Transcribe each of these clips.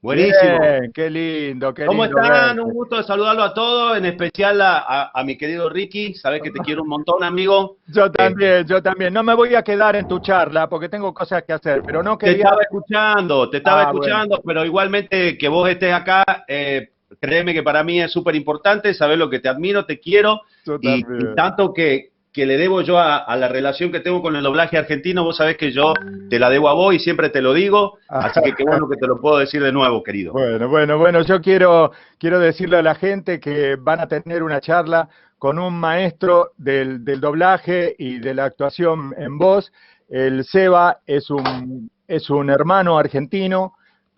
Buenísimo. Bien, qué ¿Cómo lindo están? Un verte. gusto de saludarlo a todos, en especial a mi querido Ricky. Sabes que te quiero un montón, amigo. Yo Eh, también, yo también. No me voy a quedar en tu charla porque tengo cosas que hacer, pero no te quería... estaba Bueno, escuchando, pero igualmente que vos estés acá, créeme que para mí es súper importante, sabes lo que te admiro, te quiero, yo y también. tanto que le debo yo a la relación que tengo con el doblaje argentino, vos sabés que yo te la debo a vos y siempre te lo digo, así que qué bueno que te lo puedo decir de nuevo, querido. Bueno, yo quiero decirle a la gente que van a tener una charla con un maestro del doblaje y de la actuación en voz. El Seba es un hermano argentino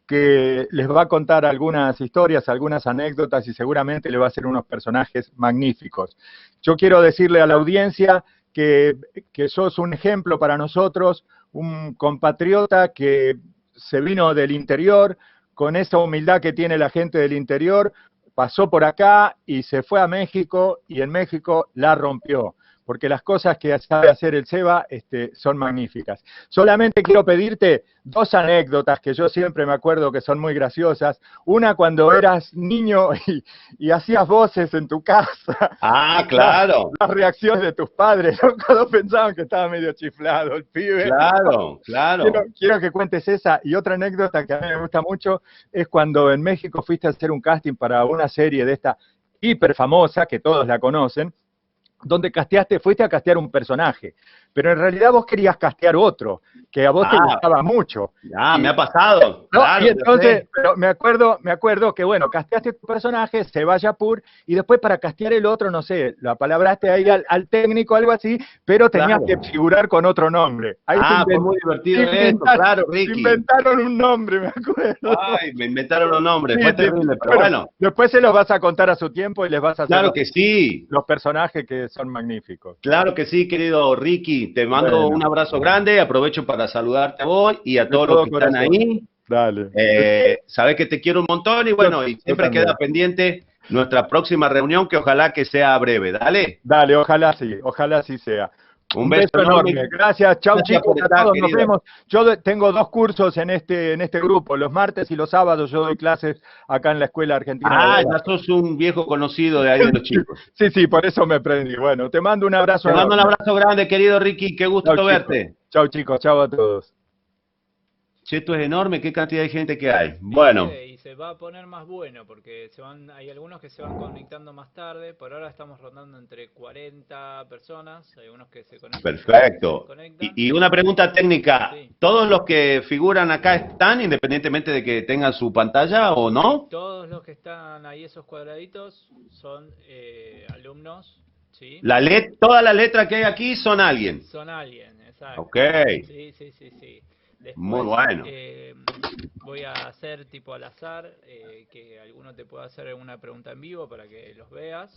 que les va a contar algunas historias, algunas anécdotas y seguramente le va a hacer unos personajes magníficos. Yo quiero decirle a la audiencia que, que sos un ejemplo para nosotros, un compatriota que se vino del interior, con esa humildad que tiene la gente del interior, pasó por acá y se fue a México y en México la rompió, porque las cosas que sabe hacer el Seba son magníficas. Solamente quiero pedirte dos anécdotas que yo siempre me acuerdo que son muy graciosas. Una cuando eras niño y hacías voces en tu casa, Ah, las, claro, las reacciones de tus padres, ¿no? Cuando pensaban que estaba medio chiflado el pibe. claro, claro. Quiero que cuentes esa. Y otra anécdota que a mí me gusta mucho es cuando en México fuiste a hacer un casting para una serie de esta hiper famosa, que todos la conocen, donde fuiste a castear un personaje, pero en realidad vos querías castear otro, que a vos te Ah, gustaba mucho. me Y, ha pasado, no, y claro, ya entonces, sé. pero me acuerdo que, bueno, casteaste tu personaje, Sebayapur, y después para castear el otro, no sé, la palabraste ahí al técnico, algo así, pero tenías Claro. que figurar con otro nombre. Ahí Ah, fue muy divertido eso, inventaron, claro, Ricky. inventaron un nombre, me acuerdo. Ay, me inventaron los nombres, Sí, fue sí. terrible, pero Bueno, bueno, después se los vas a contar a su tiempo y les vas a hacer claro que sí, los personajes que son magníficos. claro que sí, querido Ricky. Te mando un Bueno, abrazo grande, aprovecho para saludarte a vos y a de todos los todo que están corazón. ahí. Dale. Sabés que te quiero un montón y Yo, bueno, y yo siempre queda también. pendiente nuestra próxima reunión, que ojalá que sea breve. Dale, Dale, ojalá sí sea. un Un beso beso enorme. enorme. Gracias, chau Gracias chicos, por a estar, todos, nos querido. vemos. Tengo dos cursos en este grupo, los martes y los sábados yo doy clases acá en la Escuela Argentina de Ah, ya Doblaje. sos un viejo conocido de ahí de los chicos. Sí, sí, por eso me prendí. Bueno, te mando un abrazo Te mando un enorme. abrazo grande, querido Ricky. Qué Chau gusto chicos, verte. chau a todos. Che, esto es enorme, qué cantidad de gente que hay. Bueno, ¿Viste? Y se va a poner más bueno porque hay algunos que se van conectando más tarde. Por ahora estamos rondando entre 40 personas. Hay unos que se conectan y otros que se perfecto. desconectan. Y una pregunta técnica. Sí, ¿Todos los que figuran acá están, independientemente de que tengan su pantalla o no? todos los que están ahí, esos cuadraditos, son alumnos, ¿sí? Todas las letras que hay aquí son alguien. Son alguien, Ok, exacto. Sí, sí, sí, sí. muy Después bueno. voy a hacer tipo al azar, que alguno te pueda hacer una pregunta en vivo para que los veas.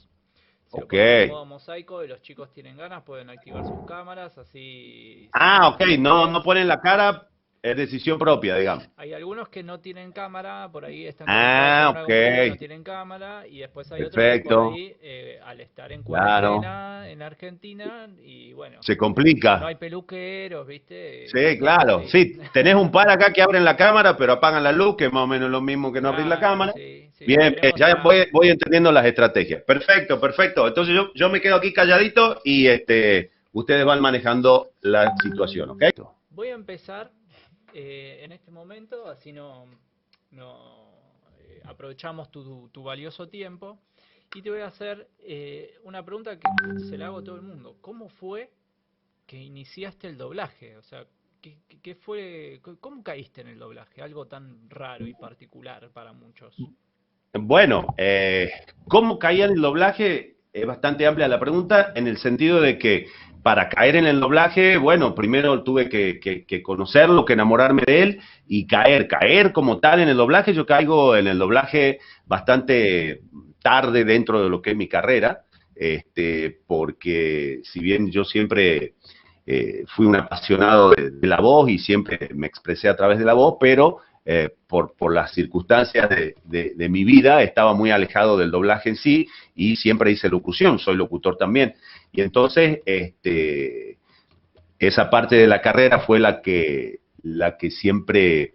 Se lo Ok. ponemos en modo mosaico y los chicos tienen ganas, pueden activar sus cámaras, así Ah, ok, los no, no ves. ponen la cara, es decisión propia, digamos. Hay algunos que no tienen cámara, por ahí están conectados en Ah, una ok, computadora y no tienen cámara, y después hay otros que por perfecto, ahí, al estar en claro. cuarentena en Argentina, y bueno, Se no complica. hay peluqueros, ¿viste? Sí, Cosas claro. así. Sí, tenés un par acá que abren la cámara, pero apagan la luz, que es más o menos lo mismo que no abrir la Claro, cámara. sí, sí. Bien, bien, Tenemos ya a... voy entendiendo las estrategias. Perfecto, perfecto. Entonces yo me quedo aquí calladito y ustedes van manejando la situación, ¿ok? Voy a empezar en este momento, así no aprovechamos tu valioso tiempo. Y te voy a hacer una pregunta que se la hago a todo el mundo. ¿Cómo fue que iniciaste el doblaje? O sea, ¿qué fue, cómo caíste en el doblaje? Algo tan raro y particular para muchos. Bueno, ¿cómo caía en el doblaje? Es bastante amplia la pregunta en el sentido de que para caer en el doblaje, bueno, primero tuve que conocerlo, que enamorarme de él y caer como tal en el doblaje. Yo caigo en el doblaje bastante tarde dentro de lo que es mi carrera, porque si bien yo siempre fui un apasionado de la voz y siempre me expresé a través de la voz, pero por las circunstancias de mi vida estaba muy alejado del doblaje en sí y siempre hice locución, soy locutor también. Y entonces esa parte de la carrera fue la que siempre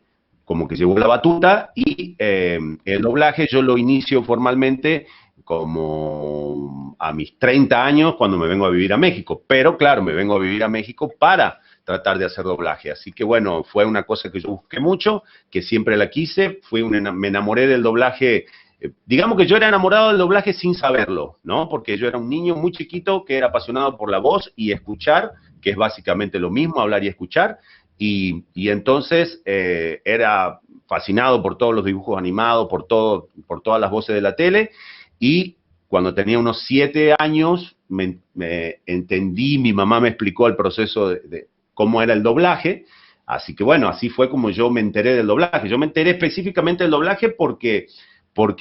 como que llevó la batuta y el doblaje yo lo inicio formalmente como a mis 30 años cuando me vengo a vivir a México. Pero claro, me vengo a vivir a México para tratar de hacer doblaje. Así que bueno, fue una cosa que yo busqué mucho, que siempre la quise. Me enamoré del doblaje. Digamos que yo era enamorado del doblaje sin saberlo, ¿no? Porque yo era un niño muy chiquito que era apasionado por la voz y escuchar, que es básicamente lo mismo, hablar y escuchar. Y entonces era fascinado por todos los dibujos animados, por todas las voces de la tele. Y cuando tenía unos 7 años, me entendí, mi mamá me explicó el proceso de cómo era el doblaje. Así que bueno, así fue como yo me enteré del doblaje. Yo me enteré específicamente del doblaje porque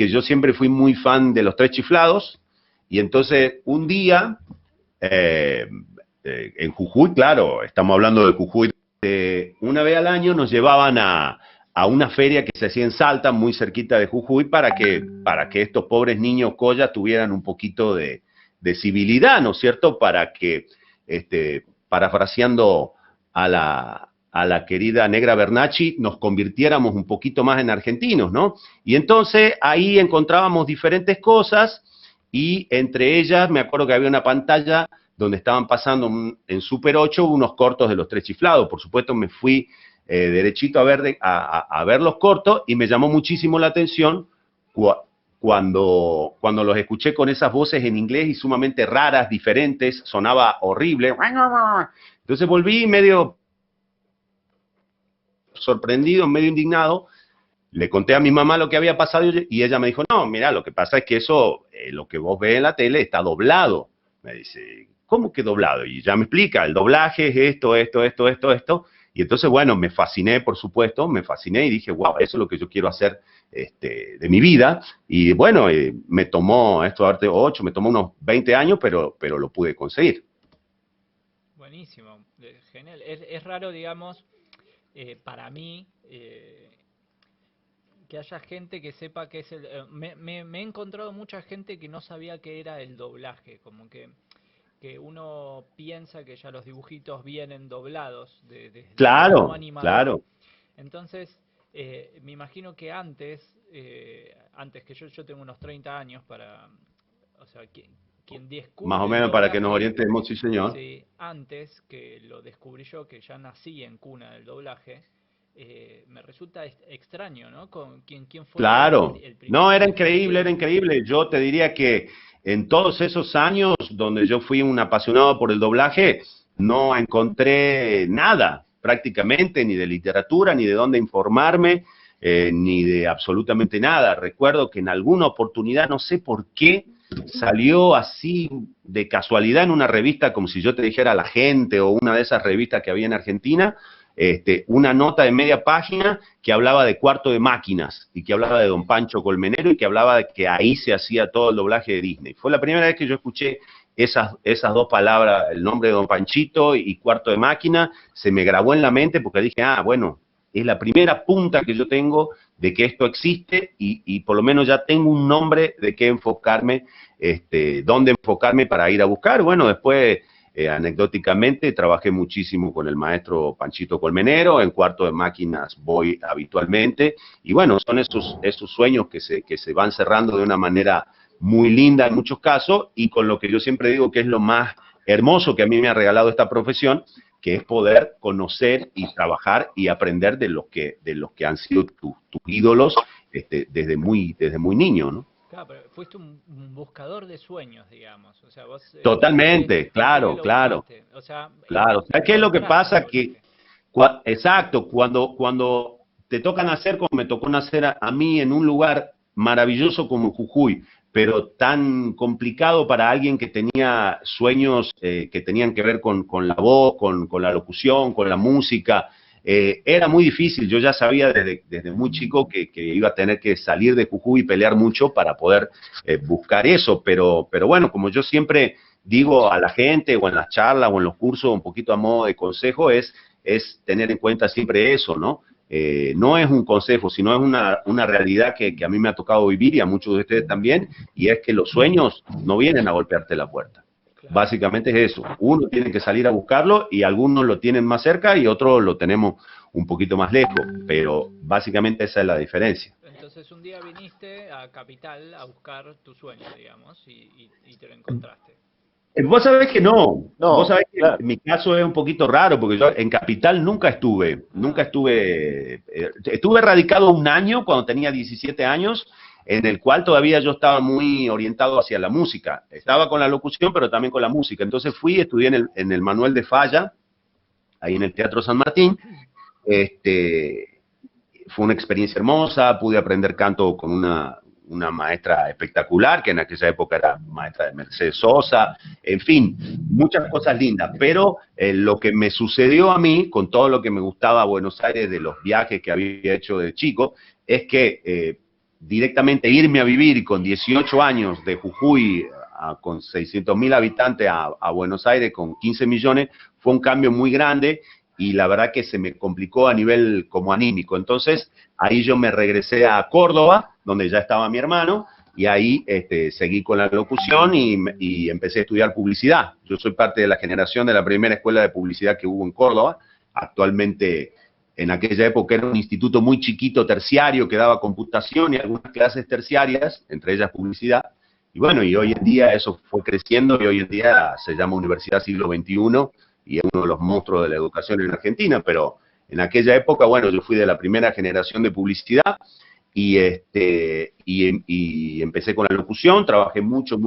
yo siempre fui muy fan de Los Tres Chiflados. Y entonces un día, en Jujuy, claro, estamos hablando de Jujuy, una vez al año nos llevaban a una feria que se hacía en Salta, muy cerquita de Jujuy, para que estos pobres niños collas tuvieran un poquito de civilidad, ¿no es cierto? Para que, parafraseando a la querida Negra Bernacci, nos convirtiéramos un poquito más en argentinos, ¿no? Y entonces ahí encontrábamos diferentes cosas y entre ellas me acuerdo que había una pantalla donde estaban pasando en Super 8 unos cortos de Los Tres Chiflados. Por supuesto me fui derechito a ver los cortos y me llamó muchísimo la atención cuando los escuché con esas voces en inglés y sumamente raras, diferentes, sonaba horrible. Entonces volví medio sorprendido, medio indignado, le conté a mi mamá lo que había pasado y ella me dijo, no, mira, lo que pasa es que eso, lo que vos ves en la tele está doblado. Me dice, ¿cómo que doblado? Y ya me explica, el doblaje es esto. Y entonces, bueno, me fasciné, por supuesto, me fasciné y dije, wow, eso es lo que yo quiero hacer de mi vida. Y bueno, me tomó, esto de arte 8, me tomó unos 20 años, pero lo pude conseguir. Buenísimo, genial. Es raro, digamos, para mí, que haya gente que sepa que es el... me he encontrado mucha gente que no sabía qué era el doblaje, como que uno piensa que ya los dibujitos vienen doblados de Claro, animado. claro. Entonces, me imagino que antes que yo tengo unos 30 años o sea, quien descubre Más o el menos para que nos doblaje, orientemos, sí señor. sí, antes que lo descubrí yo, que ya nací en cuna del doblaje, me resulta extraño, ¿no? ¿Quién fue Claro, el primer no, era dibujante? increíble. Yo te diría que en todos esos años donde yo fui un apasionado por el doblaje, no encontré nada prácticamente, ni de literatura, ni de dónde informarme, ni de absolutamente nada. Recuerdo que en alguna oportunidad, no sé por qué, salió así de casualidad en una revista, como si yo te dijera La Gente o una de esas revistas que había en Argentina, una nota de media página que hablaba de Cuarto de Máquinas y que hablaba de Don Pancho Colmenero y que hablaba de que ahí se hacía todo el doblaje de Disney. Fue la primera vez que yo escuché esas dos palabras, el nombre de Don Panchito y Cuarto de Máquina, se me grabó en la mente porque dije, bueno, es la primera punta que yo tengo de que esto existe y por lo menos ya tengo un nombre de qué enfocarme, dónde enfocarme para ir a buscar. Bueno, después... anecdóticamente, trabajé muchísimo con el maestro Panchito Colmenero, en Cuarto de Máquinas voy habitualmente, y bueno, son esos sueños que se van cerrando de una manera muy linda en muchos casos, y con lo que yo siempre digo que es lo más hermoso que a mí me ha regalado esta profesión, que es poder conocer y trabajar y aprender de los que han sido tus ídolos desde muy niño, ¿no? Claro, pero fuiste un buscador de sueños, digamos. O sea, vos... Totalmente, claro. O sea, Claro, ¿sabes qué es lo que encontraste el pasa? Que, doblaje. exacto, cuando te toca nacer, como me tocó nacer a mí en un lugar maravilloso como Jujuy, pero tan complicado para alguien que tenía sueños que tenían que ver con la voz, con la locución, con la música, era muy difícil. Yo ya sabía desde muy chico que iba a tener que salir de Jujuy y pelear mucho para poder buscar eso, pero bueno, como yo siempre digo a la gente o en las charlas o en los cursos, un poquito a modo de consejo, es tener en cuenta siempre eso, ¿no? No es un consejo, sino es una realidad que a mí me ha tocado vivir y a muchos de ustedes también, y es que los sueños no vienen a golpearte la puerta. Claro. Básicamente es eso. Uno tiene que salir a buscarlo y algunos lo tienen más cerca y otros lo tenemos un poquito más lejos, pero básicamente esa es la diferencia. Entonces un día viniste a Capital a buscar tu sueño, digamos, y te lo encontraste. Vos sabés que no, vos No, sabés que claro. mi caso es un poquito raro, porque yo en Capital nunca Ah, estuve, estuve radicado un año cuando tenía 17 años, en el cual todavía yo estaba muy orientado hacia la música. sí. Estaba con la locución, pero también con la música. Entonces fui, estudié en el Manuel de Falla, ahí en el Teatro San Martín. Este, Fue una experiencia hermosa, pude aprender canto con una maestra espectacular, que en aquella época era maestra de Mercedes Sosa, en fin, muchas cosas lindas, pero lo que me sucedió a mí, con todo lo que me gustaba Buenos Aires, de los viajes que había hecho de chico, es que directamente irme a vivir con 18 años de Jujuy, con 600.000 habitantes, a Buenos Aires con 15 millones, fue un cambio muy grande y la verdad que se me complicó a nivel como anímico. Entonces, ahí yo me regresé a Córdoba, donde ya estaba mi hermano, y ahí seguí con la locución y empecé a estudiar publicidad. Yo soy parte de la generación de la primera escuela de publicidad que hubo en Córdoba. Actualmente, en aquella época era un instituto muy chiquito, terciario, que daba computación y algunas clases terciarias, entre ellas publicidad. Y bueno, y hoy en día eso fue creciendo y hoy en día se llama Universidad Siglo XXI y es uno de los monstruos de la educación en Argentina, pero en aquella época, bueno, yo fui de la primera generación de publicidad y empecé con la locución, trabajé mucho,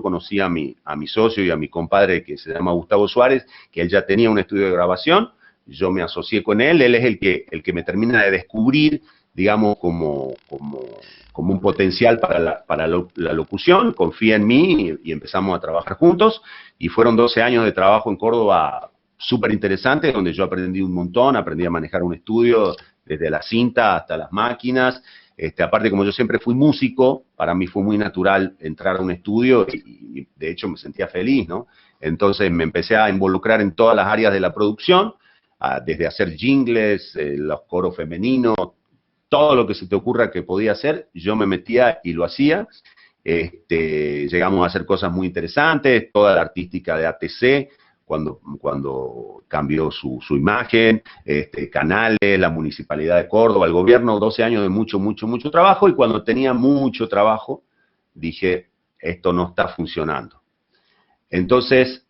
conocí a mi socio y a mi compadre que se llama Gustavo Suárez, que él ya tenía un estudio de grabación, yo me asocié con él es el que me termina de descubrir, digamos, como un potencial para la locución, confía en mí y empezamos a trabajar juntos, y fueron 12 años de trabajo en Córdoba súper interesantes, donde yo aprendí un montón, aprendí a manejar un estudio, desde la cinta hasta las máquinas. Aparte, como yo siempre fui músico, para mí fue muy natural entrar a un estudio y de hecho me sentía feliz, ¿no? Entonces me empecé a involucrar en todas las áreas de la producción, desde hacer jingles, los coros femeninos, todo lo que se te ocurra que podía hacer, yo me metía y lo hacía. Llegamos a hacer cosas muy interesantes, toda la artística de ATC, cuando cambió su imagen, Canales, la Municipalidad de Córdoba, el gobierno, 12 años de mucho trabajo, y cuando tenía mucho trabajo, dije, esto no está funcionando. Entonces,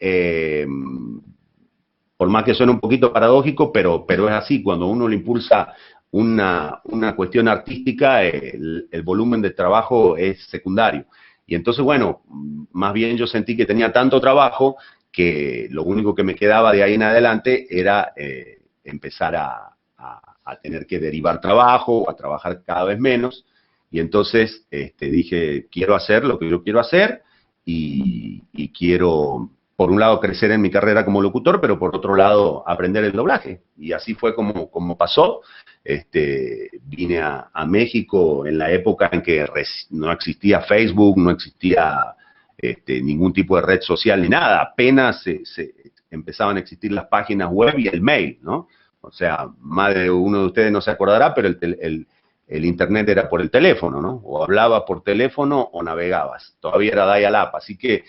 por más que suene un poquito paradójico, pero es así, cuando uno le impulsa una cuestión artística, el volumen de trabajo es secundario. Y entonces, bueno, más bien yo sentí que tenía tanto trabajo que lo único que me quedaba de ahí en adelante era empezar a tener que derivar trabajo, a trabajar cada vez menos. Y entonces dije, quiero hacer lo que yo quiero hacer y quiero, por un lado, crecer en mi carrera como locutor, pero por otro lado, aprender el doblaje. Y así fue como pasó. Vine a México en la época en que no existía Facebook, no existía ningún tipo de red social ni nada. Apenas se empezaban a existir las páginas web y el mail, ¿no? O sea, más de uno de ustedes no se acordará, pero el internet era por el teléfono, ¿no? O hablabas por teléfono o navegabas. Todavía era dial-up, así que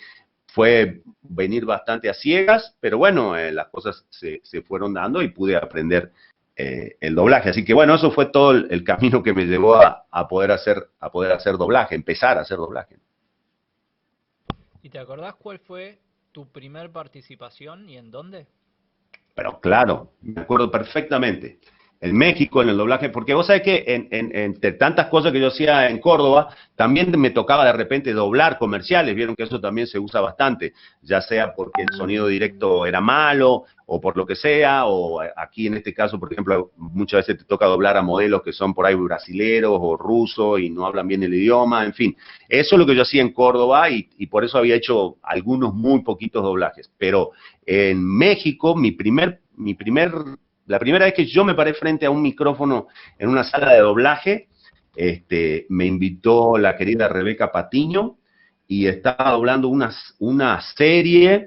fue venir bastante a ciegas, pero bueno, las cosas se fueron dando y pude aprender el doblaje. Así que bueno, eso fue todo el camino que me llevó a poder hacer doblaje, empezar a hacer doblaje. ¿Y te acordás cuál fue tu primer participación y en dónde? Pero claro, me acuerdo perfectamente. En México, en el doblaje, porque vos sabés que entre tantas cosas que yo hacía en Córdoba, también me tocaba de repente doblar comerciales, vieron que eso también se usa bastante, ya sea porque el sonido directo era malo, o por lo que sea, o aquí en este caso, por ejemplo, muchas veces te toca doblar a modelos que son por ahí brasileros o rusos y no hablan bien el idioma, en fin. Eso es lo que yo hacía en Córdoba y por eso había hecho algunos muy poquitos doblajes. Pero en México, la primera vez que yo me paré frente a un micrófono en una sala de doblaje, me invitó la querida Rebeca Patiño y estaba doblando una serie,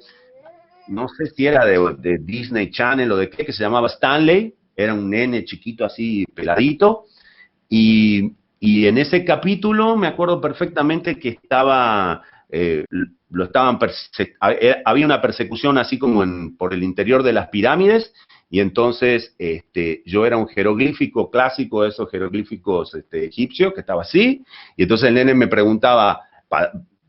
no sé si era de Disney Channel o de qué, que se llamaba Stanley, era un nene chiquito así peladito, y en ese capítulo me acuerdo perfectamente que estaba lo estaban había una persecución así como por el interior de las pirámides, y entonces yo era un jeroglífico clásico, de esos jeroglíficos egipcios, que estaba así, y entonces el nene me preguntaba,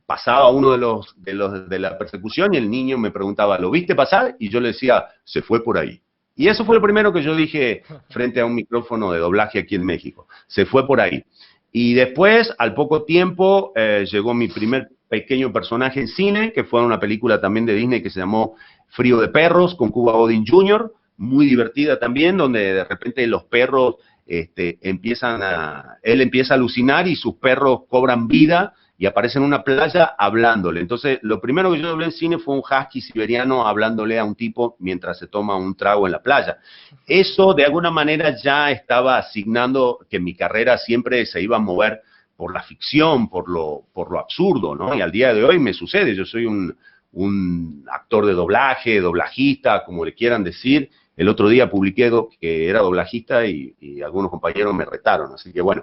pasaba uno de la persecución, y el niño me preguntaba, ¿lo viste pasar? Y yo le decía, se fue por ahí. Y eso fue lo primero que yo dije frente a un micrófono de doblaje aquí en México. Se fue por ahí. Y después, al poco tiempo, llegó mi primer pequeño personaje en cine, que fue una película también de Disney que se llamó Frío de Perros, con Cuba Gooding Jr., muy divertida también, donde de repente los perros él empieza a alucinar y sus perros cobran vida y aparece en una playa hablándole. Entonces, lo primero que yo doblé en cine fue un husky siberiano hablándole a un tipo mientras se toma un trago en la playa. Eso, de alguna manera, ya estaba asignando que mi carrera siempre se iba a mover por la ficción, por lo absurdo, ¿no? Y al día de hoy me sucede. Yo soy un actor de doblaje, doblajista, como le quieran decir. El otro día publiqué que era doblajista y algunos compañeros me retaron. Así que bueno,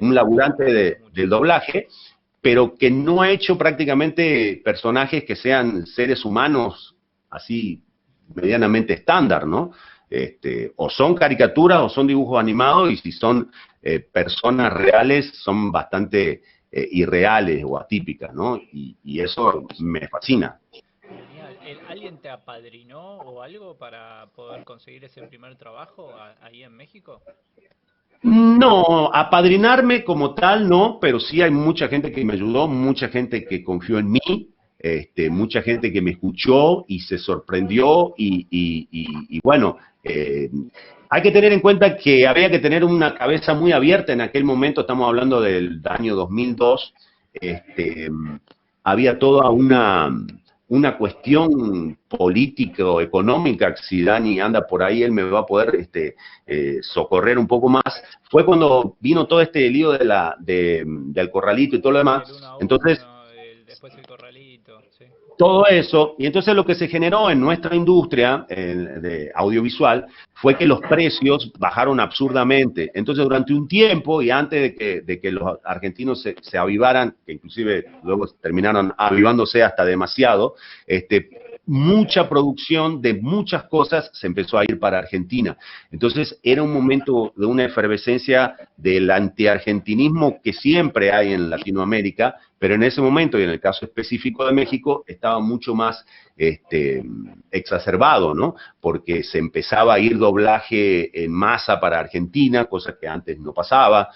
un laburante del doblaje, pero que no ha hecho prácticamente personajes que sean seres humanos así medianamente estándar, ¿no? O son caricaturas o son dibujos animados, y si son personas reales son bastante irreales o atípicas, ¿no? Y eso me fascina. ¿Alguien te apadrinó o algo para poder conseguir ese primer trabajo ahí en México? No, apadrinarme como tal no, pero sí hay mucha gente que me ayudó, mucha gente que confió en mí, mucha gente que me escuchó y se sorprendió y bueno, hay que tener en cuenta que había que tener una cabeza muy abierta en aquel momento. Estamos hablando del año 2002, había toda una cuestión político-económica. Si Dani anda por ahí, él me va a poder socorrer un poco más. Fue cuando vino todo este lío del corralito y todo lo demás. Entonces, después el corralito, sí. Todo eso, y entonces lo que se generó en nuestra industria de audiovisual fue que los precios bajaron absurdamente. Entonces, durante un tiempo, y antes de que los argentinos se avivaran, que inclusive luego terminaron avivándose hasta demasiado, mucha producción de muchas cosas se empezó a ir para Argentina. Entonces, era un momento de una efervescencia del antiargentinismo que siempre hay en Latinoamérica, pero en ese momento, y en el caso específico de México, estaba mucho más exacerbado, ¿no? Porque se empezaba a ir doblaje en masa para Argentina, cosa que antes no pasaba,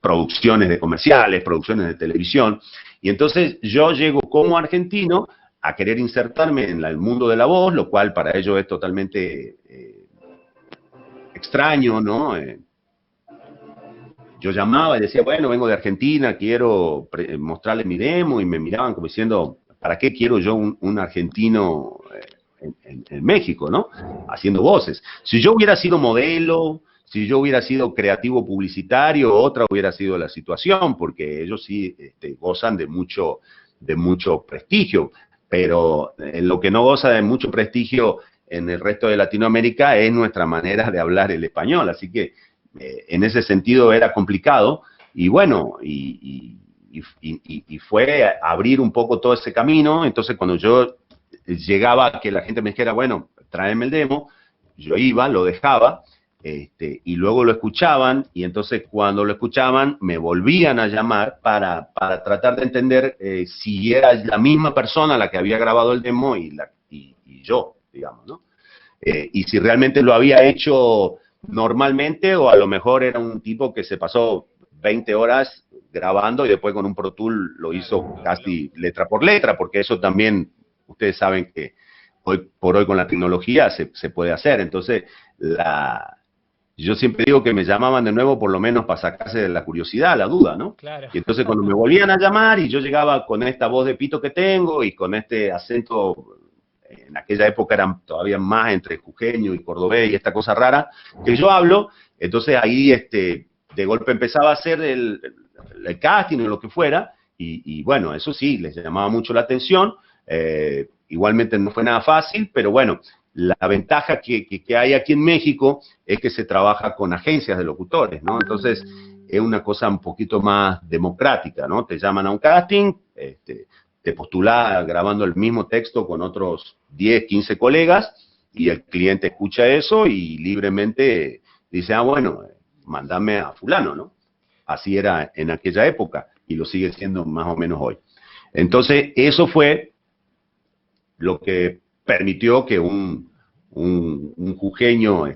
producciones de comerciales, producciones de televisión, y entonces yo llego como argentino a querer insertarme en el mundo de la voz, lo cual para ellos es totalmente extraño, ¿no? Yo llamaba y decía, bueno, vengo de Argentina, quiero mostrarles mi demo, y me miraban como diciendo, ¿para qué quiero yo un argentino en México, ¿no? Haciendo voces. Si yo hubiera sido modelo, si yo hubiera sido creativo publicitario, otra hubiera sido la situación, porque ellos sí gozan de mucho prestigio, pero en lo que no goza de mucho prestigio en el resto de Latinoamérica es nuestra manera de hablar el español, así que en ese sentido era complicado, y bueno, y fue abrir un poco todo ese camino. Entonces cuando yo llegaba, que la gente me dijera, bueno, tráeme el demo, yo iba, lo dejaba, y luego lo escuchaban, y entonces cuando lo escuchaban me volvían a llamar para tratar de entender si era la misma persona la que había grabado el demo y yo, digamos, ¿no? Y si realmente lo había hecho normalmente, o a lo mejor era un tipo que se pasó 20 horas grabando y después con un Pro Tool lo hizo casi letra por letra, porque eso también, ustedes saben que hoy por hoy con la tecnología se puede hacer. Entonces, yo siempre digo que me llamaban de nuevo por lo menos para sacarse de la curiosidad, la duda, ¿no? Claro. Y entonces cuando me volvían a llamar y yo llegaba con esta voz de pito que tengo y con este acento, en aquella época eran todavía más entre jujeño y cordobés y esta cosa rara que yo hablo, entonces ahí de golpe empezaba a hacer el casting o lo que fuera, y bueno, eso sí, les llamaba mucho la atención. Igualmente no fue nada fácil, pero bueno, la ventaja que hay aquí en México es que se trabaja con agencias de locutores, ¿no? Entonces, es una cosa un poquito más democrática, ¿no? Te llaman a un casting, te postulás grabando el mismo texto con otros 10, 15 colegas, y el cliente escucha eso y libremente dice, ah, bueno, mándame a fulano, ¿no? Así era en aquella época y lo sigue siendo más o menos hoy. Entonces, eso fue lo que permitió que un jujeño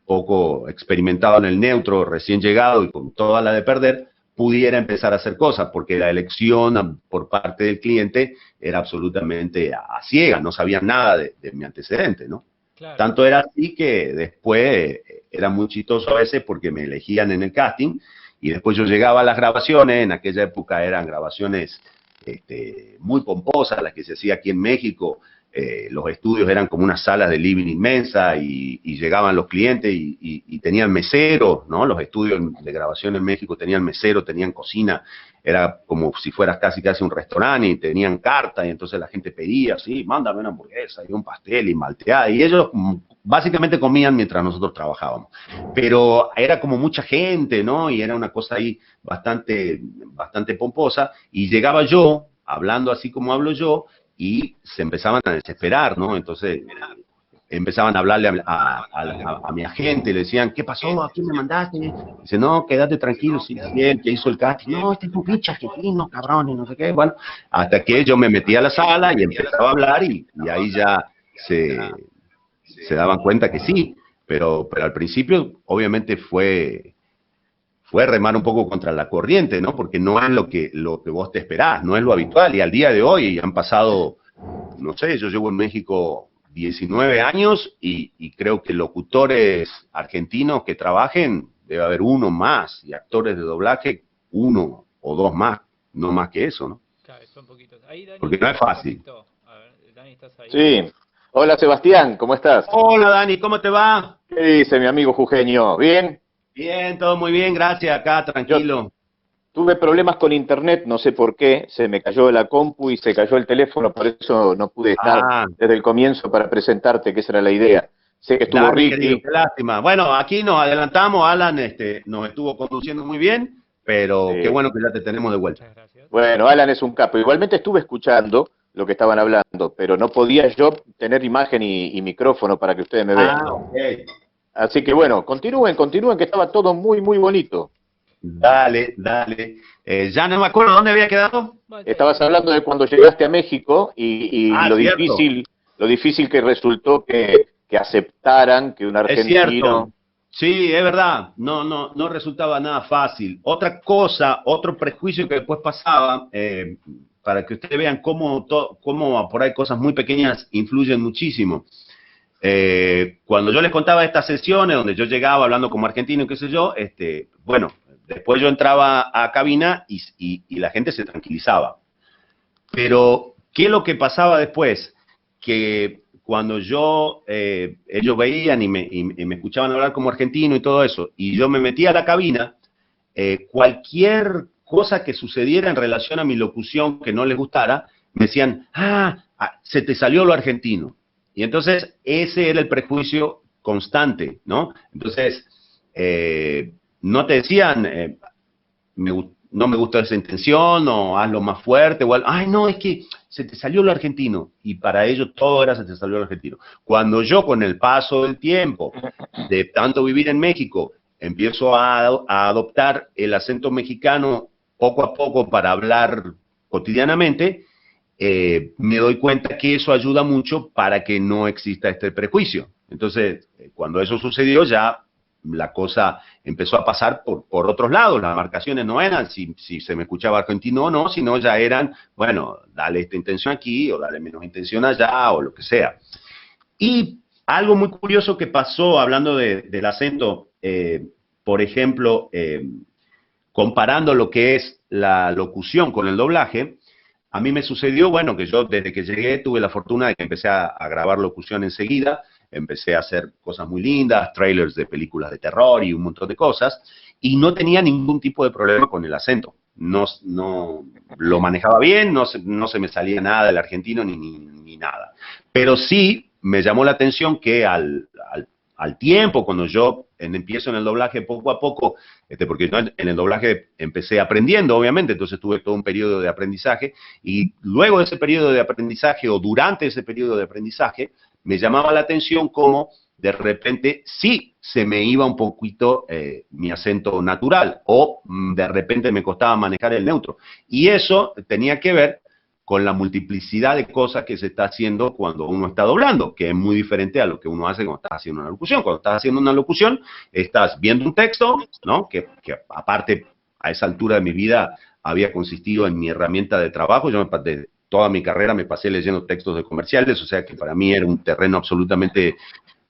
poco experimentado en el neutro, recién llegado y con toda la de perder, pudiera empezar a hacer cosas, porque la elección por parte del cliente era absolutamente a ciega, no sabían nada de mi antecedente, ¿no? Claro. Tanto era así que después era muy chistoso a veces porque me elegían en el casting y después yo llegaba a las grabaciones. En aquella época eran grabaciones muy pomposas, las que se hacía aquí en México. Los estudios eran como unas salas de living inmensa y llegaban los clientes y tenían mesero, ¿no? Los estudios de grabación en México tenían mesero, tenían cocina, era como si fueras casi un restaurante y tenían carta y entonces la gente pedía, sí, mándame una hamburguesa y un pastel y malteada y ellos básicamente comían mientras nosotros trabajábamos. Pero era como mucha gente, ¿no? Y era una cosa ahí bastante pomposa y llegaba yo, hablando así como hablo yo, y se empezaban a desesperar, ¿no? Entonces empezaban a hablarle a mi agente, le decían, ¿qué pasó? ¿A quién me mandaste? Dice, no, quédate tranquilo, si es él que hizo el casting. No, este es un pinche argentino, cabrón, y no sé qué. Bueno, hasta que yo me metí a la sala y empezaba a hablar y ahí ya se daban cuenta que sí, pero al principio obviamente fue remar un poco contra la corriente, ¿no? Porque no es lo que vos te esperás, no es lo habitual. Y al día de hoy han pasado, no sé, yo llevo en México 19 años y creo que locutores argentinos que trabajen debe haber uno más y actores de doblaje uno o dos más, no más que eso, ¿no? Claro, son poquitos. Ahí Dani, porque no es fácil. A ver, Dani, ¿estás ahí? Sí. Hola Sebastián, ¿cómo estás? Hola Dani, ¿cómo te va? ¿Qué dice mi amigo Jujeño? ¿Bien? Bien, todo muy bien, gracias, acá, tranquilo. Tuve problemas con internet, no sé por qué, se me cayó la compu y se cayó el teléfono, por eso no pude estar desde el comienzo para presentarte, que esa era la idea. Sé que estuvo claro, Ricky. Querido, qué lástima. Bueno, aquí nos adelantamos, Alan nos estuvo conduciendo muy bien, pero Sí. qué bueno que ya te tenemos de vuelta. Muchas gracias. Bueno, Alan es un capo. Igualmente estuve escuchando lo que estaban hablando, pero no podía yo tener imagen y micrófono para que ustedes me vean. Ok. Así que bueno, continúen, que estaba todo muy, muy bonito. Dale. Ya no me acuerdo dónde había quedado. Estabas hablando de cuando llegaste a México y lo cierto. difícil que resultó que aceptaran que un Es cierto. argentino... Sí, es verdad. No resultaba nada fácil. Otra cosa, otro prejuicio que después pasaba, para que ustedes vean cómo por ahí cosas muy pequeñas influyen muchísimo. Cuando yo les contaba estas sesiones donde yo llegaba hablando como argentino, qué sé yo, bueno, después yo entraba a cabina y la gente se tranquilizaba. Pero, ¿qué es lo que pasaba después? Que cuando ellos veían y me escuchaban hablar como argentino y todo eso, y yo me metía a la cabina, cualquier cosa que sucediera en relación a mi locución que no les gustara, me decían, se te salió lo argentino. Y entonces ese era el prejuicio constante, ¿no? Entonces, no te decían, no me gusta esa intención, o hazlo más fuerte, o ay, no, es que se te salió lo argentino. Y para ellos todo era se te salió lo argentino. Cuando yo, con el paso del tiempo, de tanto vivir en México, empiezo a adoptar el acento mexicano poco a poco para hablar cotidianamente, me doy cuenta que eso ayuda mucho para que no exista este prejuicio. Entonces, cuando eso sucedió, ya la cosa empezó a pasar por otros lados. Las marcaciones no eran si se me escuchaba argentino o no, sino ya eran, bueno, dale esta intención aquí o dale menos intención allá o lo que sea. Y algo muy curioso que pasó hablando del acento, por ejemplo, comparando lo que es la locución con el doblaje, a mí me sucedió, bueno, que yo desde que llegué tuve la fortuna de que empecé a grabar locución enseguida, empecé a hacer cosas muy lindas, trailers de películas de terror y un montón de cosas, y no tenía ningún tipo de problema con el acento. No lo manejaba bien, no se me salía nada del argentino ni nada. Pero sí me llamó la atención que al tiempo, cuando yo empiezo en el doblaje poco a poco, porque yo en el doblaje empecé aprendiendo, obviamente, entonces tuve todo un periodo de aprendizaje, y luego de ese periodo de aprendizaje, o durante ese periodo de aprendizaje, me llamaba la atención cómo de repente sí se me iba un poquito mi acento natural, o de repente me costaba manejar el neutro. Y eso tenía que ver con la multiplicidad de cosas que se está haciendo cuando uno está doblando, que es muy diferente a lo que uno hace cuando estás haciendo una locución. Cuando estás haciendo una locución, estás viendo un texto, ¿no? Que aparte, a esa altura de mi vida, había consistido en mi herramienta de trabajo. Yo de toda mi carrera me pasé leyendo textos de comerciales, o sea que para mí era un terreno absolutamente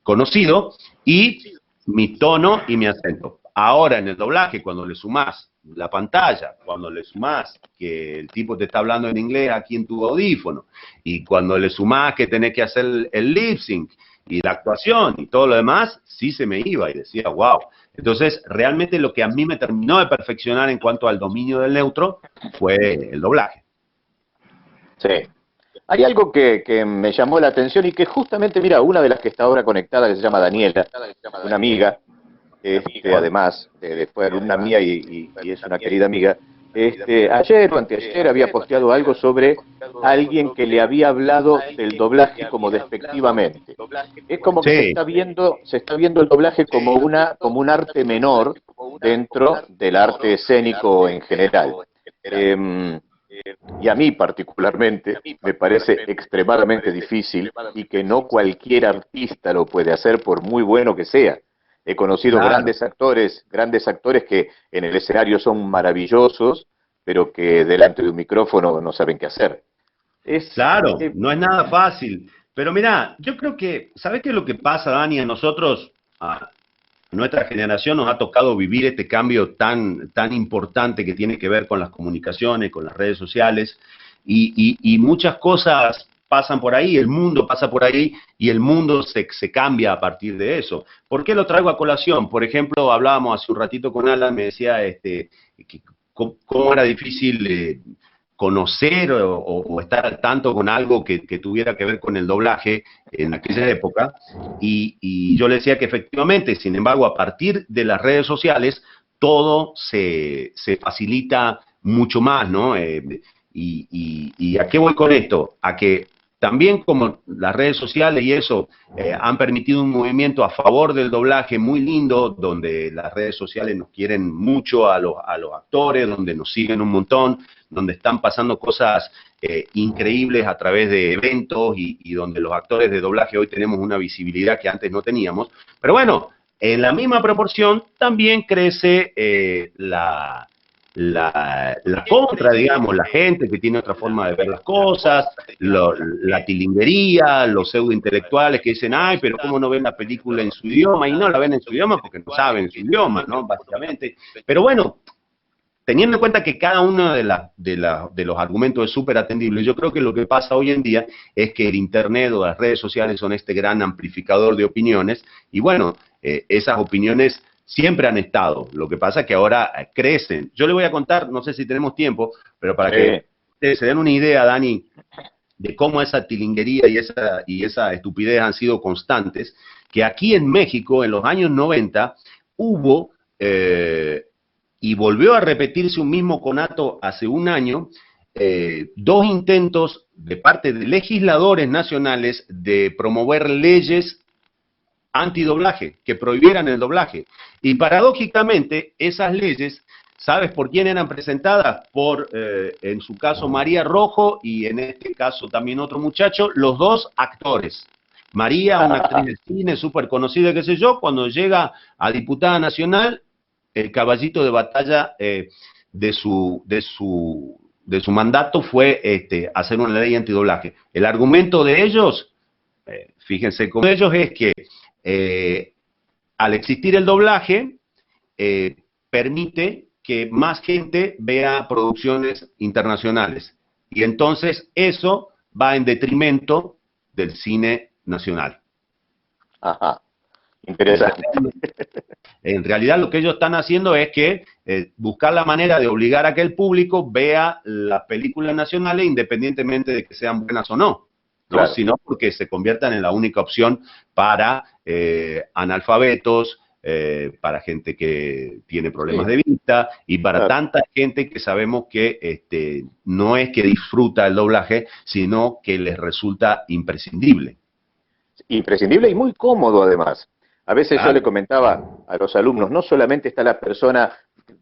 conocido, y mi tono y mi acento. Ahora en el doblaje, cuando le sumás la pantalla, cuando le sumás que el tipo te está hablando en inglés aquí en tu audífono, y cuando le sumás que tenés que hacer el lip sync y la actuación y todo lo demás, sí se me iba y decía, wow. Entonces, realmente lo que a mí me terminó de perfeccionar en cuanto al dominio del neutro fue el doblaje. Sí. Hay algo que me llamó la atención y que justamente, mira, una de las que está ahora conectada, que se llama Daniela, una amiga, además, fue alumna mía y es una querida amiga, ayer o anteayer había posteado algo sobre alguien que le había hablado del doblaje como despectivamente. Es como que se está viendo el doblaje como un arte menor dentro del arte escénico en general. Y a mí particularmente me parece extremadamente difícil y que no cualquier artista lo puede hacer por muy bueno que sea. He conocido grandes actores que en el escenario son maravillosos, pero que delante de un micrófono no saben qué hacer. Claro, no es nada fácil. Pero mira, yo creo que, ¿sabes qué es lo que pasa, Dani? A nosotros, a nuestra generación, nos ha tocado vivir este cambio tan importante que tiene que ver con las comunicaciones, con las redes sociales, y muchas cosas pasan por ahí, el mundo pasa por ahí, y el mundo se cambia a partir de eso. ¿Por qué lo traigo a colación? Por ejemplo, hablábamos hace un ratito con Alan, me decía que cómo era difícil conocer o estar al tanto con algo que tuviera que ver con el doblaje en aquella época, y yo le decía que efectivamente, sin embargo, a partir de las redes sociales, todo se facilita mucho más, ¿no? ¿Y a qué voy con esto? A que también como las redes sociales y eso han permitido un movimiento a favor del doblaje muy lindo, donde las redes sociales nos quieren mucho a los actores, donde nos siguen un montón, donde están pasando cosas increíbles a través de eventos y donde los actores de doblaje hoy tenemos una visibilidad que antes no teníamos. Pero bueno, en la misma proporción también crece la contra, digamos, la gente que tiene otra forma de ver las cosas, la tilinguería, los pseudointelectuales que dicen, ay, pero ¿cómo no ven la película en su idioma? Y no la ven en su idioma porque no saben su idioma, ¿no? Básicamente. Pero bueno, teniendo en cuenta que cada uno de los argumentos es súper atendible, yo creo que lo que pasa hoy en día es que el Internet o las redes sociales son este gran amplificador de opiniones, y bueno, esas opiniones siempre han estado. Lo que pasa es que ahora crecen. Yo le voy a contar, no sé si tenemos tiempo, pero para que ustedes se den una idea, Dani, de cómo esa tilinguería y esa estupidez han sido constantes, que aquí en México, en los años 90, hubo, y volvió a repetirse un mismo conato hace un año, dos intentos de parte de legisladores nacionales de promover leyes antidoblaje, que prohibieran el doblaje. Y paradójicamente, esas leyes, ¿sabes por quién eran presentadas? Por, en su caso, María Rojo, y en este caso también otro muchacho, los dos actores. María, una actriz de cine súper conocida, qué sé yo, cuando llega a diputada nacional, el caballito de batalla de su mandato fue hacer una ley antidoblaje. El argumento de ellos, fíjense cómo ellos es que al existir el doblaje, permite que más gente vea producciones internacionales. Y entonces eso va en detrimento del cine nacional. Ajá, interesante. En realidad lo que ellos están haciendo es que buscar la manera de obligar a que el público vea las películas nacionales independientemente de que sean buenas o no. Claro. Sino porque se conviertan en la única opción para analfabetos, para gente que tiene problemas Sí, de vista y para claro. tanta gente que sabemos que no es que disfruta el doblaje, sino que les resulta imprescindible. Imprescindible y muy cómodo además. A veces yo le Claro, comentaba a los alumnos, no solamente está la persona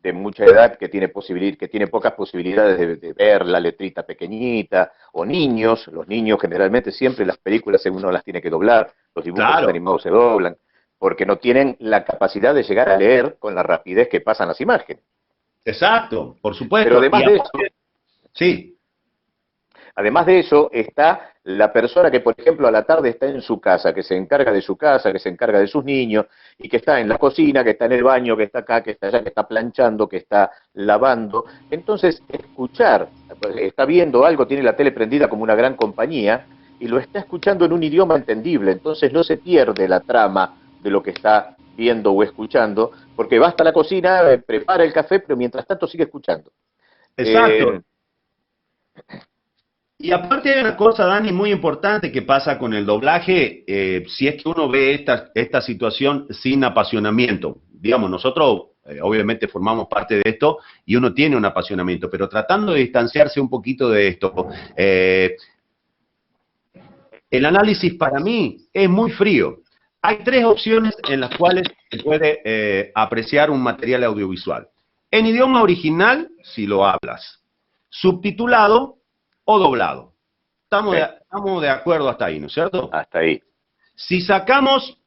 de mucha edad que tiene que tiene pocas posibilidades de ver la letrita pequeñita, o niños, los niños generalmente siempre las películas uno las tiene que doblar, los dibujos claro, animados se doblan, porque no tienen la capacidad de llegar a leer con la rapidez que pasan las imágenes. exacto, por Pero supuesto. Y además de eso, aparte, sí, además de eso, está la persona que, por ejemplo, a la tarde está en su casa, que se encarga de su casa, que se encarga de sus niños, y que está en la cocina, que está en el baño, que está acá, que está allá, que está planchando, que está lavando. Entonces, escuchar, está viendo algo, tiene la tele prendida como una gran compañía, y lo está escuchando en un idioma entendible. Entonces no se pierde la trama de lo que está viendo o escuchando, porque va hasta la cocina, prepara el café, pero mientras tanto sigue escuchando. exacto. Eh, Y aparte hay una cosa, Dani, muy importante que pasa con el doblaje, si es que uno ve esta situación sin apasionamiento. Digamos, nosotros obviamente formamos parte de esto y uno tiene un apasionamiento, pero tratando de distanciarse un poquito de esto, el análisis para mí es muy frío. Hay tres opciones en las cuales se puede apreciar un material audiovisual. En idioma original, si lo hablas. Subtitulado o doblado. sí, Estamos de acuerdo hasta ahí, ¿no es cierto? hasta ahí. Si sacamos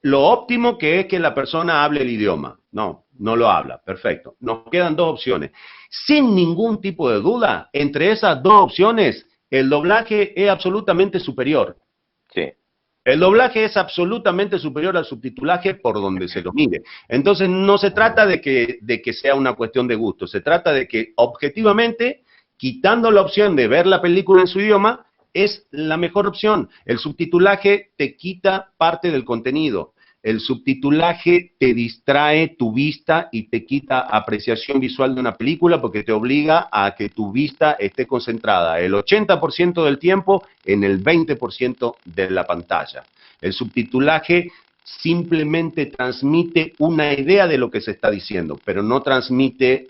lo óptimo que es que la persona hable el idioma, no lo habla, perfecto. Nos quedan dos opciones. Sin ningún tipo de duda, entre esas dos opciones, el doblaje es absolutamente superior. Sí. El doblaje es absolutamente superior al subtitulaje por donde se lo mire. Entonces, no se trata de que sea una cuestión de gusto, se trata de que objetivamente, quitando la opción de ver la película en su idioma, es la mejor opción. El subtitulaje te quita parte del contenido. El subtitulaje te distrae tu vista y te quita apreciación visual de una película porque te obliga a que tu vista esté concentrada el 80% del tiempo en el 20% de la pantalla. El subtitulaje simplemente transmite una idea de lo que se está diciendo, pero no transmite,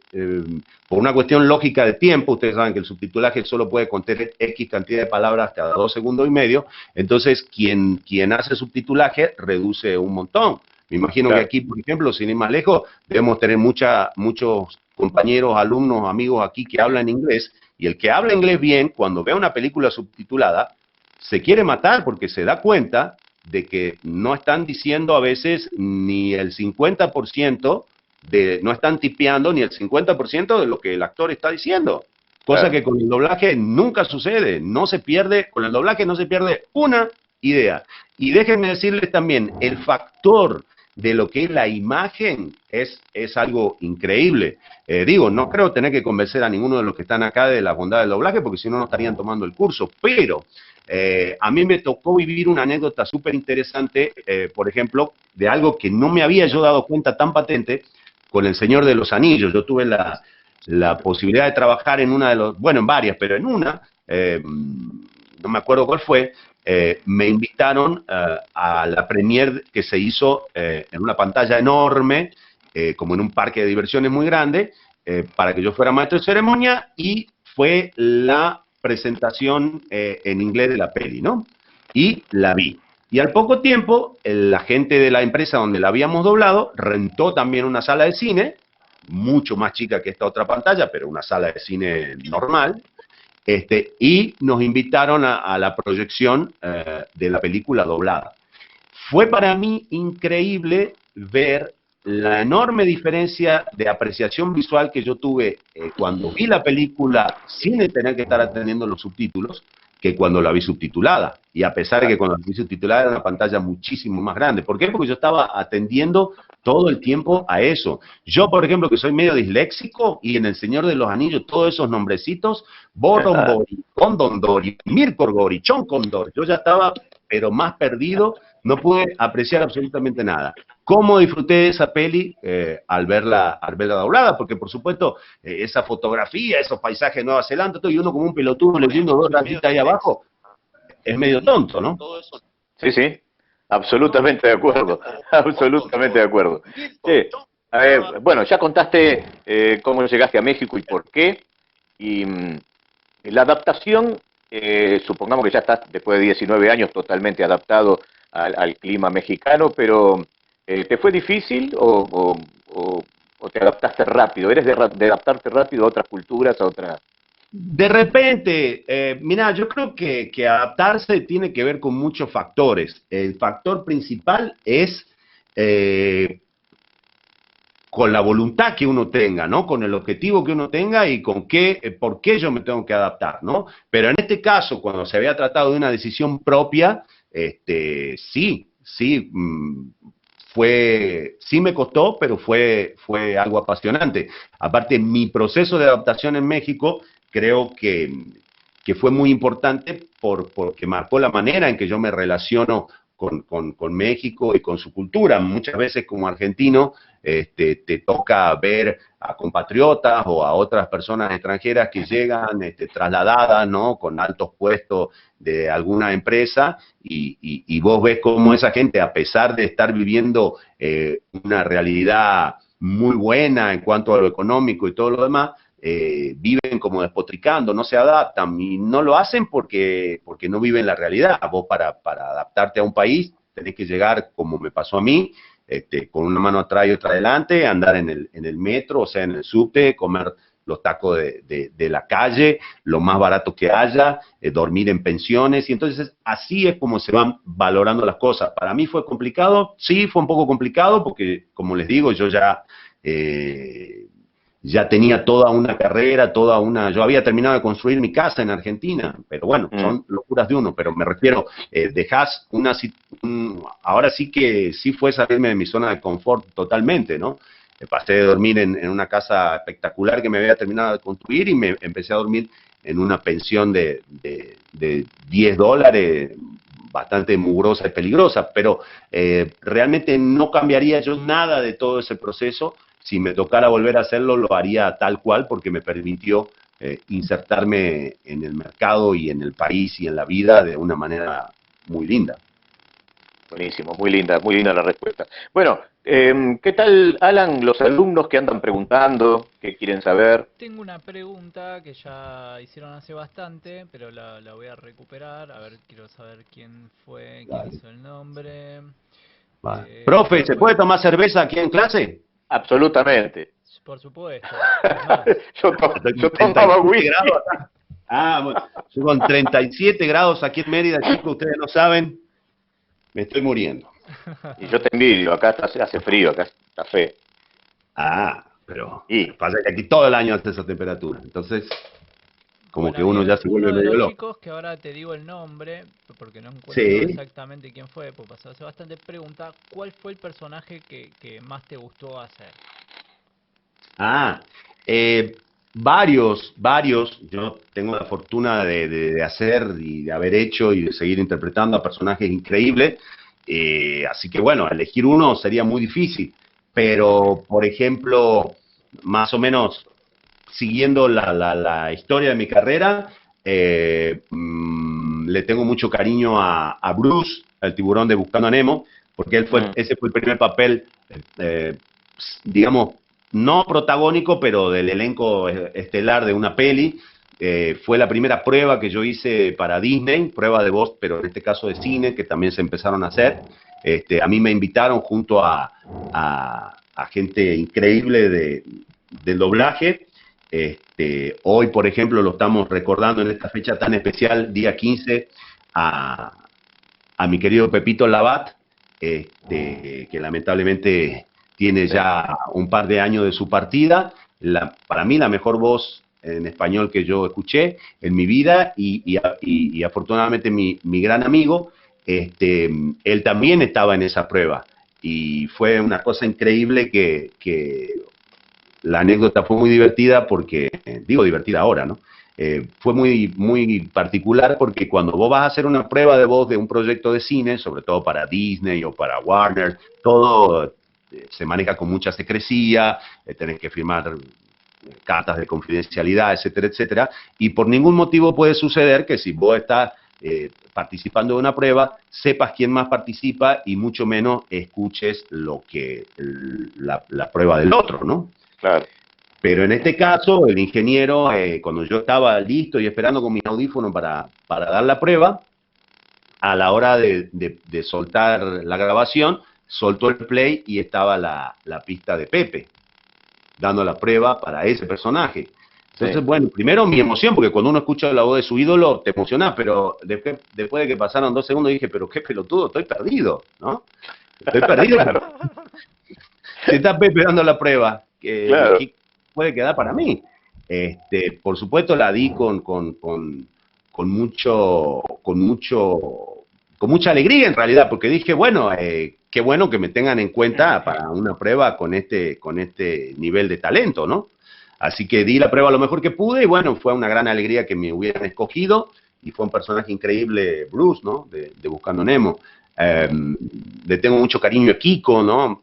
por una cuestión lógica de tiempo, ustedes saben que el subtitulaje solo puede contener X cantidad de palabras cada 2 segundos y medio, entonces quien hace subtitulaje reduce un montón. Me imagino que Claro. aquí, por ejemplo, sin ir más lejos, debemos tener muchos compañeros, alumnos, amigos aquí que hablan inglés, y el que habla inglés bien, cuando ve una película subtitulada, se quiere matar porque se da cuenta de que no están diciendo a veces ni el 50% no están tipeando ni el 50% de lo que el actor está diciendo. Cosa Claro. que con el doblaje nunca sucede, no se pierde, con el doblaje no se pierde una idea. Y déjenme decirles también, el factor de lo que es la imagen es algo increíble. Digo, no creo tener que convencer a ninguno de los que están acá de la bondad del doblaje, porque si no, no estarían tomando el curso, pero a mí me tocó vivir una anécdota súper interesante, por ejemplo, de algo que no me había yo dado cuenta tan patente con El Señor de los Anillos. Yo tuve la posibilidad de trabajar en una de los, bueno, en varias, pero en una, no me acuerdo cuál fue, me invitaron a la premier que se hizo en una pantalla enorme, como en un parque de diversiones muy grande, para que yo fuera maestro de ceremonia, y fue la presentación en inglés de la peli, ¿no? Y la vi. Y al poco tiempo, la gente de la empresa donde la habíamos doblado rentó también una sala de cine, mucho más chica que esta otra pantalla, pero una sala de cine normal, y nos invitaron a la proyección de la película doblada. Fue para mí increíble ver la enorme diferencia de apreciación visual que yo tuve cuando vi la película sin tener que estar atendiendo los subtítulos, que cuando la vi subtitulada. Y a pesar de que cuando la vi subtitulada era una pantalla muchísimo más grande. ¿Por qué? Porque yo estaba atendiendo todo el tiempo a eso. Yo, por ejemplo, que soy medio disléxico, y en El Señor de los Anillos, todos esos nombrecitos, Borrombori, Condondori, Mirkorgori, Choncondor, yo ya estaba, pero más perdido, no pude apreciar absolutamente nada. ¿Cómo disfruté de esa peli al verla doblada? Porque, por supuesto, esa fotografía, esos paisajes de Nueva Zelanda, todo, y uno como un pelotudo leyendo dos rayitas ahí abajo, es medio tonto, ¿no? Sí, sí. Absolutamente de acuerdo, absolutamente de acuerdo. Sí, a ver, bueno, ya contaste cómo llegaste a México y por qué, y la adaptación, supongamos que ya estás después de 19 años totalmente adaptado al clima mexicano, pero ¿te fue difícil o te adaptaste rápido? ¿Eres de adaptarte rápido a otras culturas, a otras? De repente, mira, yo creo que adaptarse tiene que ver con muchos factores. El factor principal es con la voluntad que uno tenga, ¿no? Con el objetivo que uno tenga y con qué, por qué yo me tengo que adaptar, ¿no? Pero en este caso, cuando se había tratado de una decisión propia, sí, sí me costó, pero fue algo apasionante. Aparte, mi proceso de adaptación en México creo que fue muy importante porque marcó la manera en que yo me relaciono con México y con su cultura. Muchas veces como argentino te toca ver a compatriotas o a otras personas extranjeras que llegan trasladadas, ¿no? Con altos puestos de alguna empresa y vos ves cómo esa gente, a pesar de estar viviendo una realidad muy buena en cuanto a lo económico y todo lo demás, viven como despotricando, no se adaptan y no lo hacen porque no viven la realidad. Vos para adaptarte a un país tenés que llegar, como me pasó a mí, con una mano atrás y otra adelante, andar en el metro, o sea, en el subte, comer los tacos de la calle, lo más barato que haya, dormir en pensiones, y entonces así es como se van valorando las cosas. Para mí fue complicado, sí, fue un poco complicado, porque como les digo, yo ya tenía toda una carrera, yo había terminado de construir mi casa en Argentina, pero bueno, son locuras de uno, pero me refiero, dejás ahora sí que sí fue salirme de mi zona de confort totalmente, ¿no? Pasé de dormir en una casa espectacular que me había terminado de construir y me empecé a dormir en una pensión de $10, bastante mugrosa y peligrosa, pero realmente no cambiaría yo nada de todo ese proceso. Si me tocara volver a hacerlo, lo haría tal cual porque me permitió insertarme en el mercado y en el país y en la vida de una manera muy linda. Buenísimo, muy linda la respuesta. Bueno, ¿qué tal, Alan, los alumnos que andan preguntando, que quieren saber? Tengo una pregunta que ya hicieron hace bastante, pero la voy a recuperar. A ver, quiero saber quién fue, quién hizo el nombre. Profe, ¿se puede tomar cerveza aquí en clase? Absolutamente. Por supuesto. Yo tomaba whisky. Bueno, yo con 37 grados aquí en Mérida, chicos, ustedes no saben, me estoy muriendo. Y yo te envidio, acá hace frío, acá está feo. Pero pasa que aquí todo el año hace esa temperatura, entonces como que uno ya se vuelve medio loco. Uno de los chicos, que ahora te digo el nombre, porque no encuentro exactamente quién fue, porque pasó hace bastante, pregunta, ¿cuál fue el personaje que más te gustó hacer? Varios, yo tengo la fortuna de hacer y de haber hecho y de seguir interpretando a personajes increíbles, así que bueno, elegir uno sería muy difícil, pero por ejemplo, más o menos siguiendo la historia de mi carrera, le tengo mucho cariño a Bruce, el tiburón de Buscando a Nemo, porque ese fue el primer papel, digamos, no protagónico, pero del elenco estelar de una peli. Fue la primera prueba que yo hice para Disney, prueba de voz, pero en este caso de cine, que también se empezaron a hacer. A mí me invitaron junto a gente increíble del doblaje. Hoy, por ejemplo, lo estamos recordando en esta fecha tan especial, día 15, a mi querido Pepito Labat, que lamentablemente tiene ya un par de años de su partida. Para mí la mejor voz en español que yo escuché en mi vida y afortunadamente mi gran amigo, él también estaba en esa prueba y fue una cosa increíble que la anécdota fue muy divertida porque, digo divertida ahora, ¿no? Fue muy particular porque cuando vos vas a hacer una prueba de voz de un proyecto de cine, sobre todo para Disney o para Warner, todo se maneja con mucha secrecía, tenés que firmar cartas de confidencialidad, etcétera, etcétera, y por ningún motivo puede suceder que si vos estás participando de una prueba, sepas quién más participa y mucho menos escuches la prueba del otro, ¿no? Claro. Pero en este caso, el ingeniero, cuando yo estaba listo y esperando con mi audífono para dar la prueba, a la hora de soltar la grabación, soltó el play y estaba la pista de Pepe, dando la prueba para ese personaje. Entonces, bueno, primero mi emoción, porque cuando uno escucha la voz de su ídolo, te emocionás, pero después de que pasaron 2 segundos dije, pero qué pelotudo, estoy perdido, ¿no? Estoy perdido. Se está Pepe dando la prueba, Claro. ¿qué puede quedar para mí? Por supuesto la di con mucha alegría en realidad, porque dije, bueno, qué bueno que me tengan en cuenta para una prueba con este nivel de talento, ¿no? Así que di la prueba lo mejor que pude y bueno, fue una gran alegría que me hubieran escogido y fue un personaje increíble, Bruce, ¿no? De Buscando Nemo. Le tengo mucho cariño a Kiko, ¿no?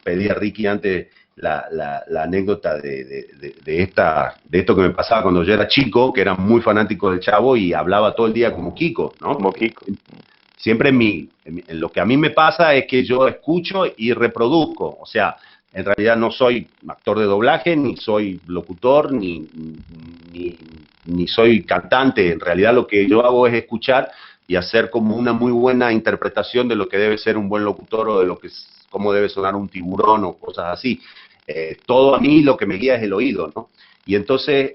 Pedí a Ricky antes la anécdota de esto que me pasaba cuando yo era chico, que era muy fanático del Chavo y hablaba todo el día como Kiko, ¿no? Como Kiko. Siempre en lo que a mí me pasa es que yo escucho y reproduzco, o sea, en realidad no soy actor de doblaje, ni soy locutor, ni soy cantante. En realidad lo que yo hago es escuchar y hacer como una muy buena interpretación de lo que debe ser un buen locutor o de lo que cómo debe sonar un tiburón o cosas así. Todo a mí lo que me guía es el oído, ¿no? Y entonces,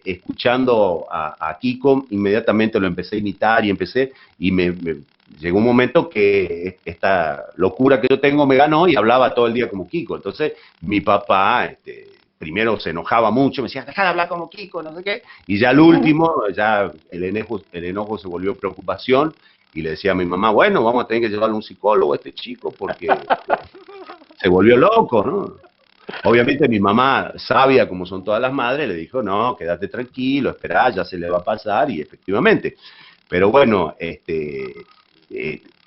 escuchando a Kiko, inmediatamente lo empecé a imitar y me llegó un momento que esta locura que yo tengo me ganó y hablaba todo el día como Kiko. Entonces, mi papá, primero se enojaba mucho, me decía, deja de hablar como Kiko, no sé qué. Y ya al último, ya el enojo se volvió preocupación y le decía a mi mamá, bueno, vamos a tener que llevarle a un psicólogo a este chico porque se volvió loco, ¿no? Obviamente mi mamá, sabia como son todas las madres, le dijo, no, quédate tranquilo, esperá, ya se le va a pasar, y efectivamente. Pero bueno,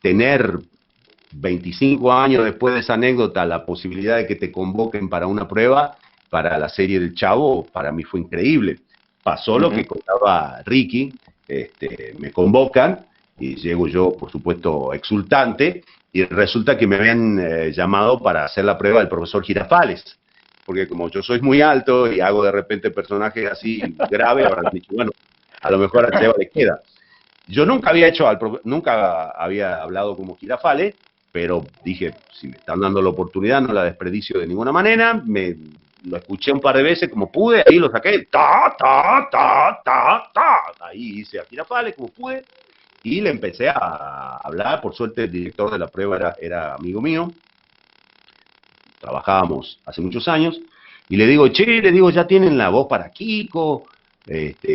tener 25 años después de esa anécdota, la posibilidad de que te convoquen para una prueba, para la serie del Chavo, para mí fue increíble. Pasó lo que contaba Ricky, me convocan, y llego yo, por supuesto, exultante, y resulta que me habían llamado para hacer la prueba del profesor Girafales, porque como yo soy muy alto y hago de repente personajes así graves, habrán dicho, bueno, a lo mejor a Seba le queda. Yo nunca nunca había hablado como Girafales, pero dije, si me están dando la oportunidad, no la desperdicio de ninguna manera. Lo escuché un par de veces como pude, ahí lo saqué, ahí hice a Girafales como pude, y le empecé a hablar. Por suerte el director de la prueba era amigo mío, trabajábamos hace muchos años, y le digo, ya tienen la voz para Kiko,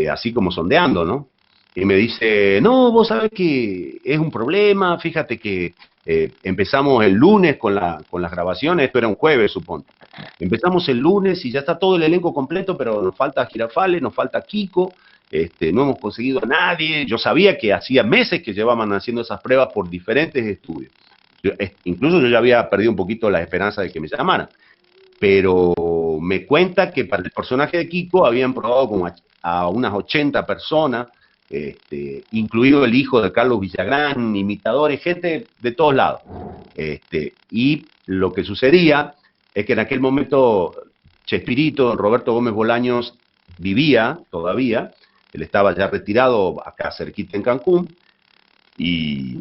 así como sondeando, ¿no? Y me dice, no, vos sabés que es un problema, fíjate que empezamos el lunes con las grabaciones, esto era un jueves, supongo. Empezamos el lunes y ya está todo el elenco completo, pero nos falta Girafales, nos falta Kiko, no hemos conseguido a nadie. Yo sabía que hacía meses que llevaban haciendo esas pruebas por diferentes estudios. Incluso yo ya había perdido un poquito la esperanza de que me llamaran. Pero me cuenta que para el personaje de Kiko habían probado como a unas 80 personas, incluido el hijo de Carlos Villagrán, imitadores, gente de todos lados. Y lo que sucedía es que en aquel momento Chespirito, Roberto Gómez Bolaños, vivía todavía, él estaba ya retirado acá cerquita en Cancún, y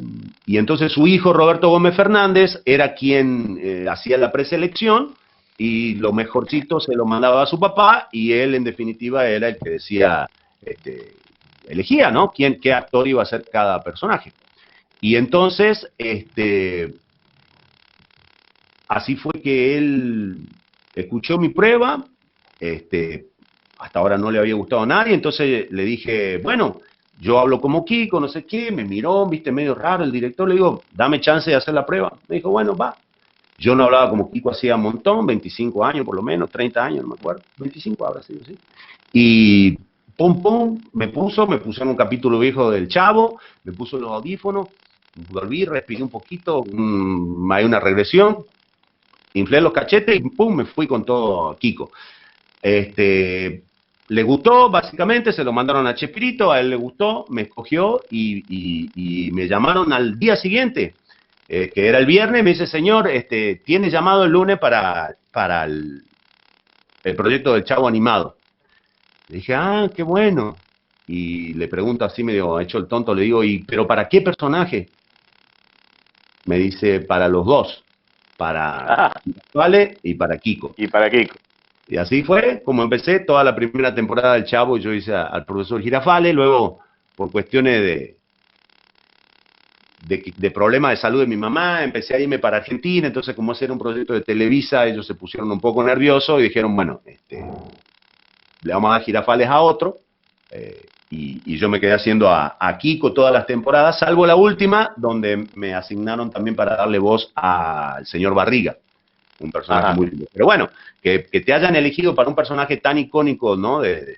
entonces su hijo Roberto Gómez Fernández era quien hacía la preselección, y lo mejorcito se lo mandaba a su papá, y él en definitiva era el que decía, elegía, ¿no? Qué actor iba a ser cada personaje. Y entonces, así fue que él escuchó mi prueba, hasta ahora no le había gustado a nadie, entonces le dije, bueno, yo hablo como Kiko, no sé qué, me miró, viste, medio raro el director, le digo, dame chance de hacer la prueba. Me dijo, bueno, va. Yo no hablaba como Kiko hacía un montón, 25 años por lo menos, 30 años, no me acuerdo, 25 habrá sido, sí. Y pum, me puso en un capítulo viejo del Chavo, me puso los audífonos, volví, respiré un poquito, hay una regresión, inflé los cachetes y pum, me fui con todo Kiko. le gustó, básicamente, se lo mandaron a Chespirito, a él le gustó, me escogió y me llamaron al día siguiente, que era el viernes, me dice, señor, tiene llamado el lunes para el proyecto del Chavo Animado. Le dije, ah, qué bueno. Y le pregunto así, medio hecho el tonto, le digo, ¿pero para qué personaje? Me dice, para los dos, para Vale y para Kiko. Y para Kiko. Y así fue como empecé toda la primera temporada del Chavo. Yo hice al profesor Girafales, luego por cuestiones de problemas de salud de mi mamá, empecé a irme para Argentina. Entonces, como ese era un proyecto de Televisa, ellos se pusieron un poco nerviosos y dijeron, bueno, le vamos a dar Girafales a otro. Y yo me quedé haciendo a Kiko todas las temporadas, salvo la última, donde me asignaron también para darle voz al señor Barriga, un personaje muy lindo. Pero bueno, que te hayan elegido para un personaje tan icónico, ¿no? De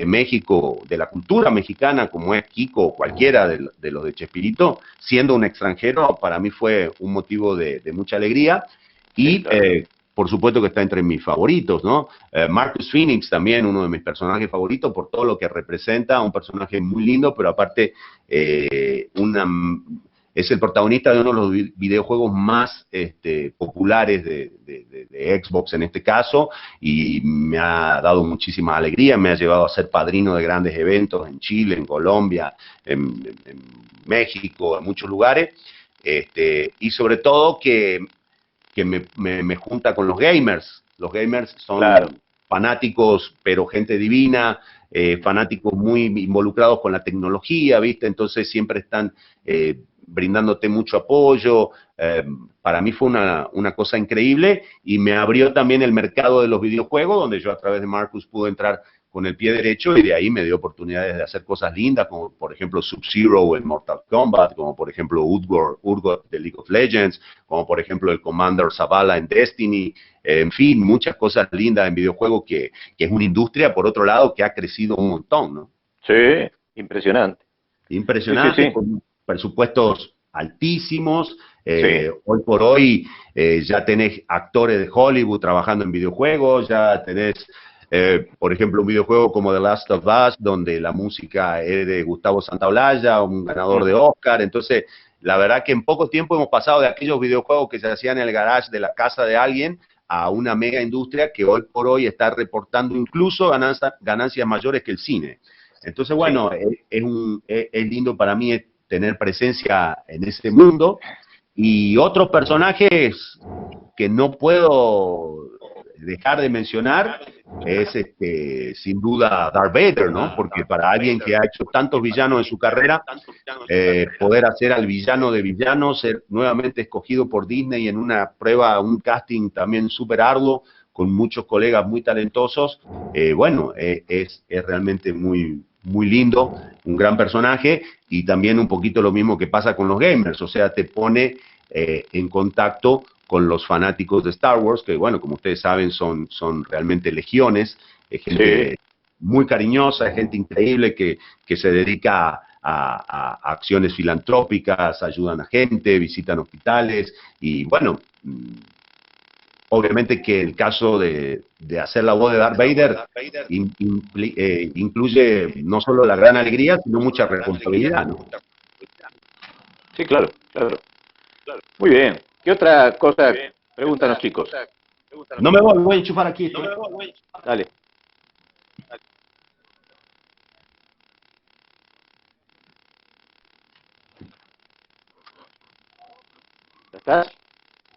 México, de la cultura mexicana, como es Kiko o cualquiera de los de Chespirito, siendo un extranjero, para mí fue un motivo de mucha alegría. Y Sí, claro. por supuesto que está entre mis favoritos, ¿no? Marcus Phoenix también, uno de mis personajes favoritos por todo lo que representa, un personaje muy lindo, pero aparte es el protagonista de uno de los videojuegos más populares de Xbox en este caso, y me ha dado muchísima alegría, me ha llevado a ser padrino de grandes eventos en Chile, en Colombia, en México, en muchos lugares, y sobre todo que me junta con los gamers. Los gamers son fanáticos, pero gente divina, fanáticos muy involucrados con la tecnología, ¿viste? Entonces siempre están brindándote mucho apoyo. Para mí fue una cosa increíble y me abrió también el mercado de los videojuegos, donde yo a través de Marcus pude entrar con el pie derecho y de ahí me dio oportunidades de hacer cosas lindas, como por ejemplo Sub-Zero en Mortal Kombat, como por ejemplo Urgot de League of Legends, como por ejemplo el Commander Zavala en Destiny, en fin, muchas cosas lindas en videojuegos que es una industria, por otro lado, que ha crecido un montón, ¿no? Sí, impresionante. Impresionante, Sí, sí, sí. con presupuestos altísimos. Sí. Hoy por hoy ya tenés actores de Hollywood trabajando en videojuegos, ya tenés por ejemplo, un videojuego como The Last of Us, donde la música es de Gustavo Santaolalla, un ganador de Oscar. Entonces, la verdad que en poco tiempo hemos pasado de aquellos videojuegos que se hacían en el garage de la casa de alguien a una mega industria que hoy por hoy está reportando incluso ganancias mayores que el cine. Entonces, bueno, es lindo para mí tener presencia en ese mundo. Y otros personajes que no puedo dejar de mencionar es sin duda Darth Vader, ¿no? Porque para alguien que ha hecho tantos villanos en su carrera, poder hacer al villano de villanos, ser nuevamente escogido por Disney en una prueba, un casting también súper arduo, con muchos colegas muy talentosos, bueno, es realmente muy, muy lindo, un gran personaje, y también un poquito lo mismo que pasa con los gamers, o sea, te pone en contacto con los fanáticos de Star Wars, que bueno, como ustedes saben, son realmente legiones, es gente muy cariñosa, es gente increíble que se dedica a acciones filantrópicas, ayudan a gente, visitan hospitales, y bueno, obviamente que el caso de hacer la voz de Darth Vader incluye no solo la gran alegría, sino mucha responsabilidad, ¿no? Sí, claro, claro. Muy bien. ¿Qué otra cosa preguntan los chicos? No me voy a enchufar aquí. Dale. ¿Estás?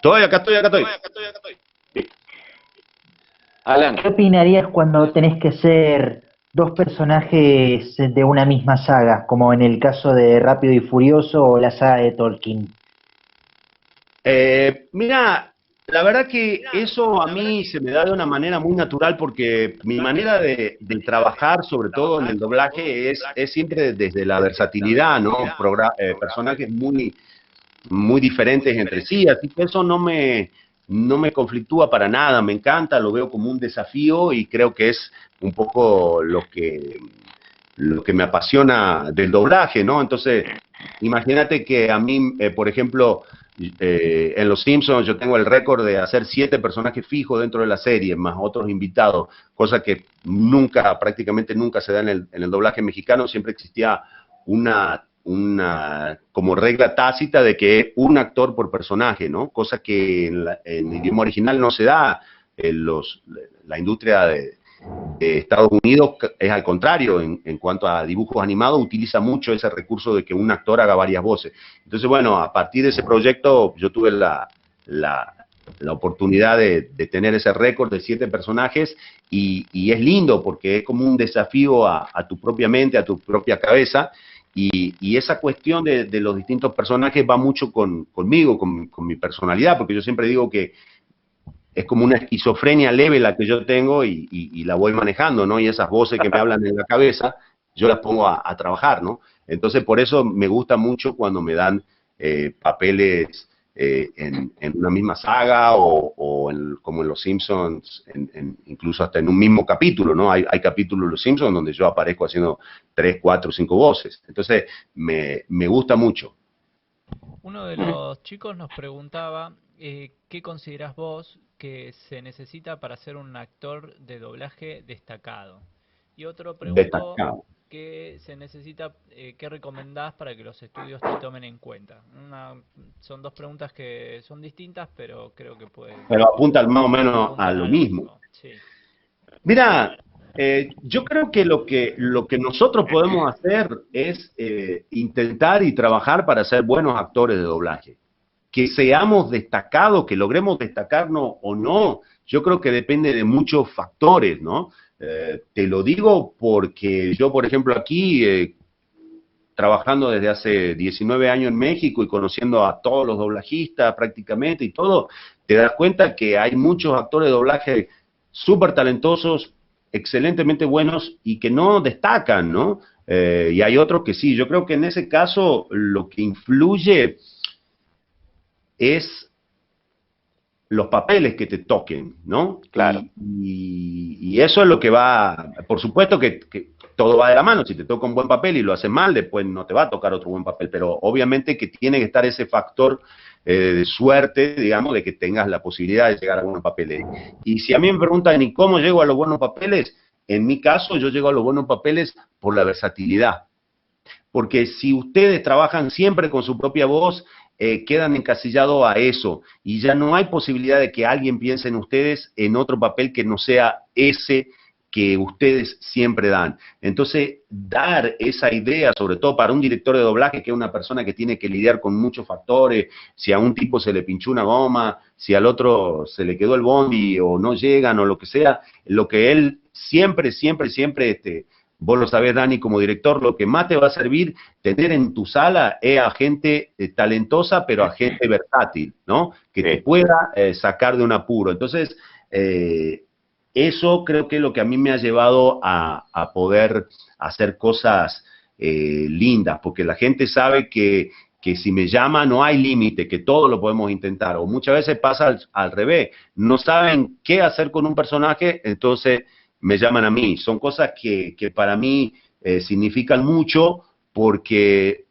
Acá estoy. Sí. Alan. ¿Qué opinarías cuando tenés que ser dos personajes de una misma saga, como en el caso de Rápido y Furioso o la saga de Tolkien? Mira, la verdad que eso a mí se me da de una manera muy natural porque mi manera de trabajar, sobre todo en el doblaje, es siempre desde la versatilidad, ¿no? Personajes muy diferentes entre sí, así que eso no me conflictúa para nada, me encanta, lo veo como un desafío y creo que es un poco lo que me apasiona del doblaje, ¿no? Entonces, imagínate que a mí, por ejemplo, En Los Simpsons yo tengo el récord de hacer 7 personajes fijos dentro de la serie, más otros invitados, cosa que nunca, prácticamente nunca se da en el doblaje mexicano. Siempre existía una como regla tácita de que es un actor por personaje, ¿no? Cosa que en el idioma original no se da. La industria de Estados Unidos es al contrario, en cuanto a dibujos animados, utiliza mucho ese recurso de que un actor haga varias voces. Entonces, bueno, a partir de ese proyecto yo tuve la oportunidad de tener ese récord de 7 personajes y es lindo porque es como un desafío a tu propia mente, a tu propia cabeza, y esa cuestión de los distintos personajes va mucho conmigo, con mi personalidad, porque yo siempre digo que es como una esquizofrenia leve la que yo tengo y la voy manejando, ¿no? Y esas voces que me hablan en la cabeza, yo las pongo a trabajar, ¿no? Entonces, por eso me gusta mucho cuando me dan papeles en una misma saga como en Los Simpsons, incluso hasta en un mismo capítulo, ¿no? Hay capítulos de Los Simpsons donde yo aparezco haciendo 3, 4, 5 voces. Entonces, me gusta mucho. Uno de los chicos nos preguntaba ¿qué considerás vos que se necesita para ser un actor de doblaje destacado? Y otro preguntó Destacado. qué se necesita, qué recomendás para que los estudios te tomen en cuenta. Son 2 preguntas que son distintas, pero creo que pueden... Pero apuntan más o menos a lo mismo. Sí. Mira, yo creo que lo que nosotros podemos hacer es intentar y trabajar para ser buenos actores de doblaje. Que seamos destacados, que logremos destacarnos o no, yo creo que depende de muchos factores, ¿no? Te lo digo porque yo, por ejemplo, aquí, trabajando desde hace 19 años en México y conociendo a todos los doblajistas prácticamente y todo, te das cuenta que hay muchos actores de doblaje súper talentosos, excelentemente buenos y que no destacan, ¿no? Y hay otros que sí. Yo creo que en ese caso lo que influye es los papeles que te toquen, ¿no? Claro. Y eso es lo que va, por supuesto que todo va de la mano. Si te toca un buen papel y lo haces mal, después no te va a tocar otro buen papel, pero obviamente que tiene que estar ese factor de suerte, digamos, de que tengas la posibilidad de llegar a buenos papeles. Y si a mí me preguntan, ¿y cómo llego a los buenos papeles? En mi caso, yo llego a los buenos papeles por la versatilidad. Porque si ustedes trabajan siempre con su propia voz, quedan encasillados a eso y ya no hay posibilidad de que alguien piense en ustedes en otro papel que no sea ese que ustedes siempre dan. Entonces, dar esa idea, sobre todo para un director de doblaje, que es una persona que tiene que lidiar con muchos factores, si a un tipo se le pinchó una goma, si al otro se le quedó el bondi o no llegan o lo que sea, lo que él siempre, vos lo sabés, Dani, como director, lo que más te va a servir tener en tu sala es a gente talentosa, pero a gente versátil, ¿no? Que te pueda sacar de un apuro. Entonces, eso creo que es lo que a mí me ha llevado a poder hacer cosas lindas, porque la gente sabe que si me llama no hay límite, que todo lo podemos intentar. O muchas veces pasa al revés, no saben qué hacer con un personaje, entonces me llaman a mí. Son cosas que para mí significan mucho porque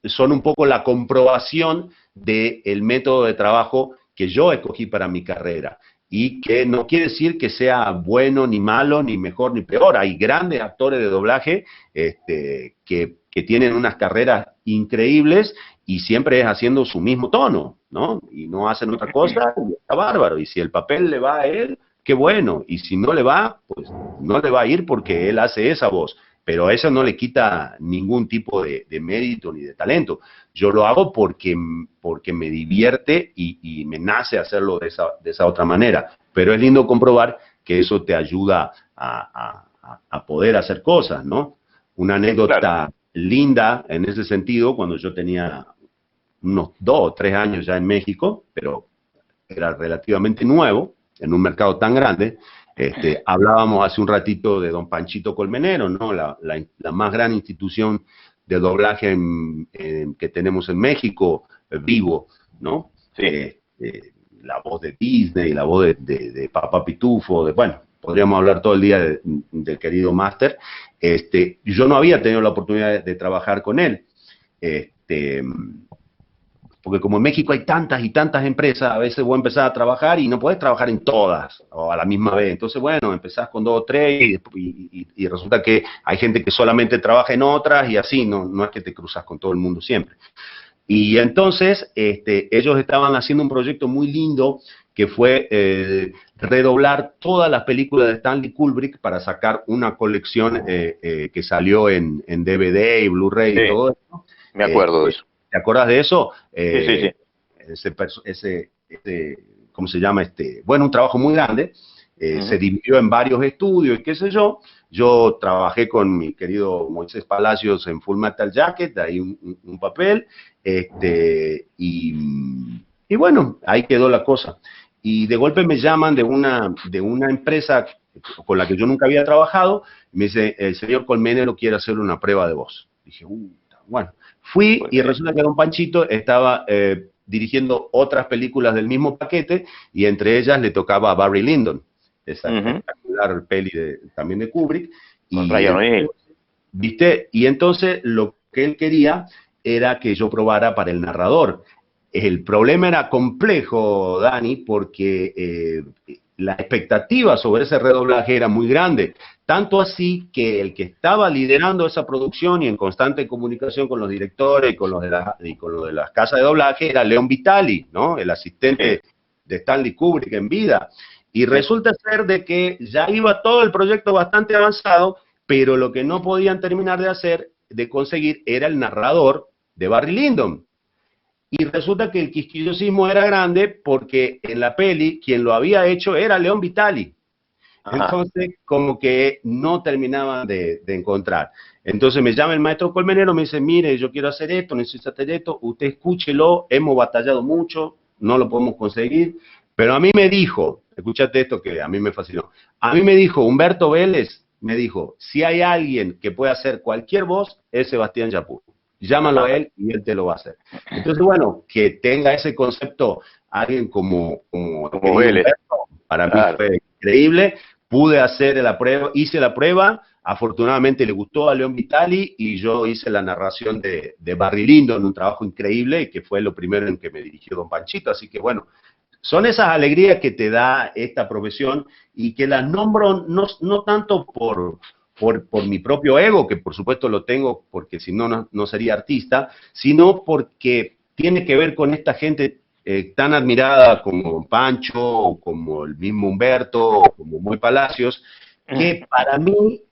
son un poco la comprobación del método de trabajo que yo escogí para mi carrera. Y que no quiere decir que sea bueno, ni malo, ni mejor, ni peor. Hay grandes actores de doblaje que tienen unas carreras increíbles y siempre es haciendo su mismo tono, ¿no? Y no hacen otra cosa, y está bárbaro. Y si el papel le va a él, qué bueno, y si no le va, pues no le va a ir porque él hace esa voz, pero eso no le quita ningún tipo de mérito ni de talento. Yo lo hago porque me divierte y me nace hacerlo de esa otra manera, pero es lindo comprobar que eso te ayuda a poder hacer cosas, ¿no? Una anécdota linda en ese sentido, cuando yo tenía unos 2 o 3 años ya en México, pero era relativamente nuevo, en un mercado tan grande. Hablábamos hace un ratito de don Panchito Colmenero, ¿no? La más gran institución de doblaje que tenemos en México, vivo, ¿no? Sí. La voz de Disney, la voz de Papá Pitufo, bueno, podríamos hablar todo el día del querido Máster. Yo no había tenido la oportunidad de trabajar con él. porque como en México hay tantas y tantas empresas, a veces vos empezás a trabajar y no podés trabajar en todas o a la misma vez. Entonces, bueno, empezás con 2 o 3 y resulta que hay gente que solamente trabaja en otras y así, no es que te cruzas con todo el mundo siempre. Y entonces, ellos estaban haciendo un proyecto muy lindo que fue redoblar todas las películas de Stanley Kubrick para sacar una colección que salió en DVD y Blu-ray y todo eso. Me acuerdo de eso. ¿Te acuerdas de eso? Sí, sí, sí. ¿Cómo se llama? Bueno, un trabajo muy grande. Se dividió en varios estudios y qué sé yo. Yo trabajé con mi querido Moisés Palacios en Full Metal Jacket, ahí un papel, y bueno, ahí quedó la cosa. Y de golpe me llaman de una empresa con la que yo nunca había trabajado, y me dice, el señor Colmenero quiere hacer una prueba de voz. Dije, bueno, fui y resulta que don Panchito estaba dirigiendo otras películas del mismo paquete, y entre ellas le tocaba a Barry Lyndon, esa espectacular peli también de Kubrick. Con Ryan O'Neal. ¿Viste? Y entonces lo que él quería era que yo probara para el narrador. El problema era complejo, Dani, porque la expectativa sobre ese redoblaje era muy grande. Tanto así que el que estaba liderando esa producción y en constante comunicación con los directores y con los de las casas de doblaje era Leon Vitali, ¿no? El asistente de Stanley Kubrick en vida. Y resulta ser de que ya iba todo el proyecto bastante avanzado, pero lo que no podían terminar de conseguir, era el narrador de Barry Lyndon. Y resulta que el quisquillosismo era grande porque en la peli quien lo había hecho era Leon Vitali. Entonces, como que no terminaban de encontrar. Entonces me llama el maestro Colmenero, me dice, mire, yo quiero hacer esto, necesito hacer esto, usted escúchelo, hemos batallado mucho, no lo podemos conseguir, pero a mí me dijo, escúchate esto que a mí me fascinó, a mí me dijo Humberto Vélez, me dijo, si hay alguien que pueda hacer cualquier voz, es Sebastián Yapur. Llámalo a él y él te lo va a hacer. Entonces, bueno, que tenga ese concepto alguien como Vélez. Humberto, para mí fue increíble. Pude hacer la prueba, hice la prueba, afortunadamente le gustó a Leon Vitali y yo hice la narración de Barry Lyndon, un trabajo increíble que fue lo primero en que me dirigió don Panchito. Así que bueno, son esas alegrías que te da esta profesión y que las nombro no tanto por mi propio ego, que por supuesto lo tengo porque si no sería artista, sino porque tiene que ver con esta gente tan admirada como Pancho, o como el mismo Humberto, o como Moy Palacios, que para mí,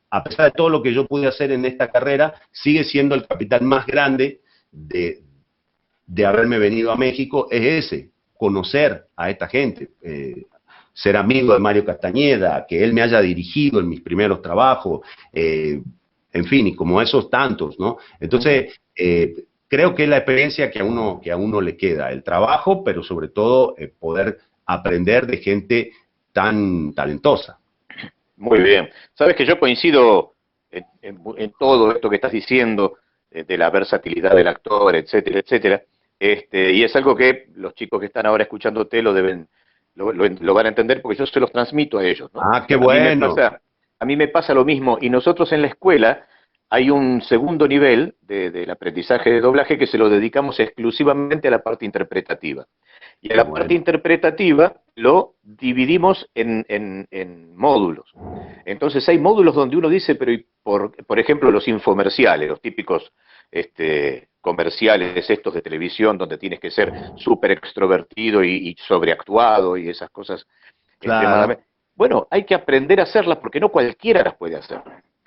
a pesar de todo lo que yo pude hacer en esta carrera, sigue siendo el capital más grande de haberme venido a México, es ese, conocer a esta gente, ser amigo de Mario Castañeda, que él me haya dirigido en mis primeros trabajos, en fin, y como esos tantos, ¿no? Entonces, creo que es la experiencia que a uno le queda, el trabajo, pero sobre todo poder aprender de gente tan talentosa. Muy bien. Sabes que yo coincido en todo esto que estás diciendo, de la versatilidad del actor, etcétera, etcétera. Y es algo que los chicos que están ahora escuchándote lo van a entender porque yo se los transmito a ellos, ¿no? Ah, qué bueno. A mí me pasa lo mismo, y nosotros en la escuela hay un segundo nivel del aprendizaje de doblaje que se lo dedicamos exclusivamente a la parte interpretativa. Y a la parte interpretativa lo dividimos en módulos. Entonces hay módulos donde uno dice, pero por ejemplo los infomerciales, los típicos comerciales estos de televisión donde tienes que ser súper extrovertido y sobreactuado y esas cosas. Claro. Bueno, hay que aprender a hacerlas porque no cualquiera las puede hacer.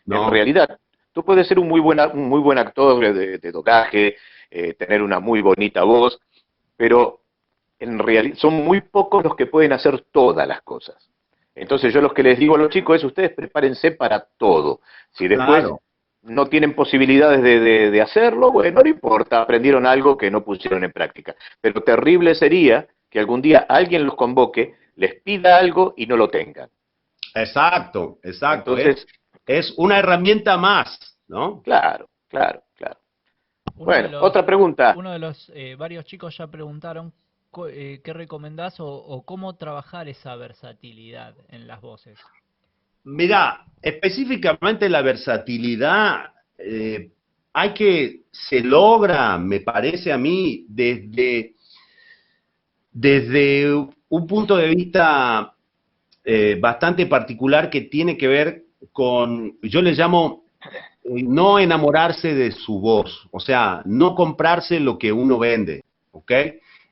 No. En realidad, tú puedes ser un muy buen actor de doblaje, tener una muy bonita voz, pero en realidad son muy pocos los que pueden hacer todas las cosas. Entonces yo lo que les digo a los chicos es, ustedes prepárense para todo. Si después no tienen posibilidades de hacerlo, bueno, no importa, aprendieron algo que no pusieron en práctica. Pero terrible sería que algún día alguien los convoque, les pida algo y no lo tengan. Exacto. Entonces, es una herramienta más, ¿no? Claro. Bueno, otra pregunta. Uno de los varios chicos ya preguntaron qué recomendás o cómo trabajar esa versatilidad en las voces. Mirá, específicamente la versatilidad, se logra, me parece a mí, desde un punto de vista bastante particular que tiene que ver con, yo le llamo, no enamorarse de su voz, o sea, no comprarse lo que uno vende, ¿ok?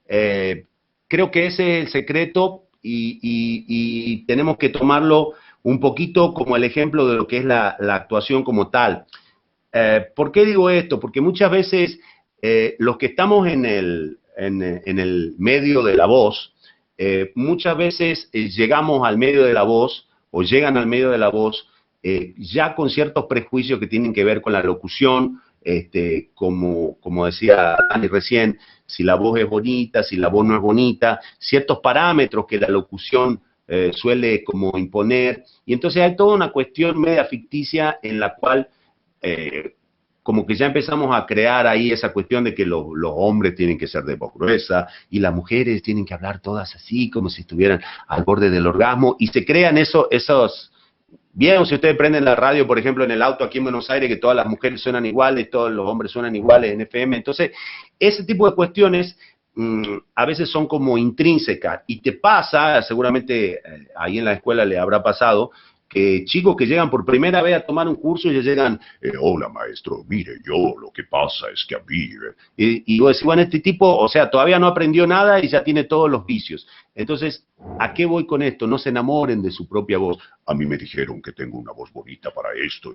Creo que ese es el secreto y tenemos que tomarlo un poquito como el ejemplo de lo que es la actuación como tal. ¿Por qué digo esto? Porque muchas veces los que estamos en el medio de la voz, muchas veces llegamos al medio de la voz o llegan al medio de la voz ya con ciertos prejuicios que tienen que ver con la locución, como decía Dani recién, si la voz es bonita, si la voz no es bonita, ciertos parámetros que la locución suele como imponer, y entonces hay toda una cuestión media ficticia en la cual como que ya empezamos a crear ahí esa cuestión de que los hombres tienen que ser de voz gruesa y las mujeres tienen que hablar todas así, como si estuvieran al borde del orgasmo, y se crean esos... Bien, si ustedes prenden la radio, por ejemplo, en el auto aquí en Buenos Aires, que todas las mujeres suenan iguales, todos los hombres suenan iguales en FM, entonces ese tipo de cuestiones a veces son como intrínsecas, y te pasa, seguramente ahí en la escuela le habrá pasado, que chicos que llegan por primera vez a tomar un curso y ya llegan, hola maestro, mire, yo lo que pasa es que a mí... Y vos decís, bueno, este tipo, o sea, todavía no aprendió nada y ya tiene todos los vicios. Entonces, ¿a qué voy con esto? No se enamoren de su propia voz. A mí me dijeron que tengo una voz bonita para esto.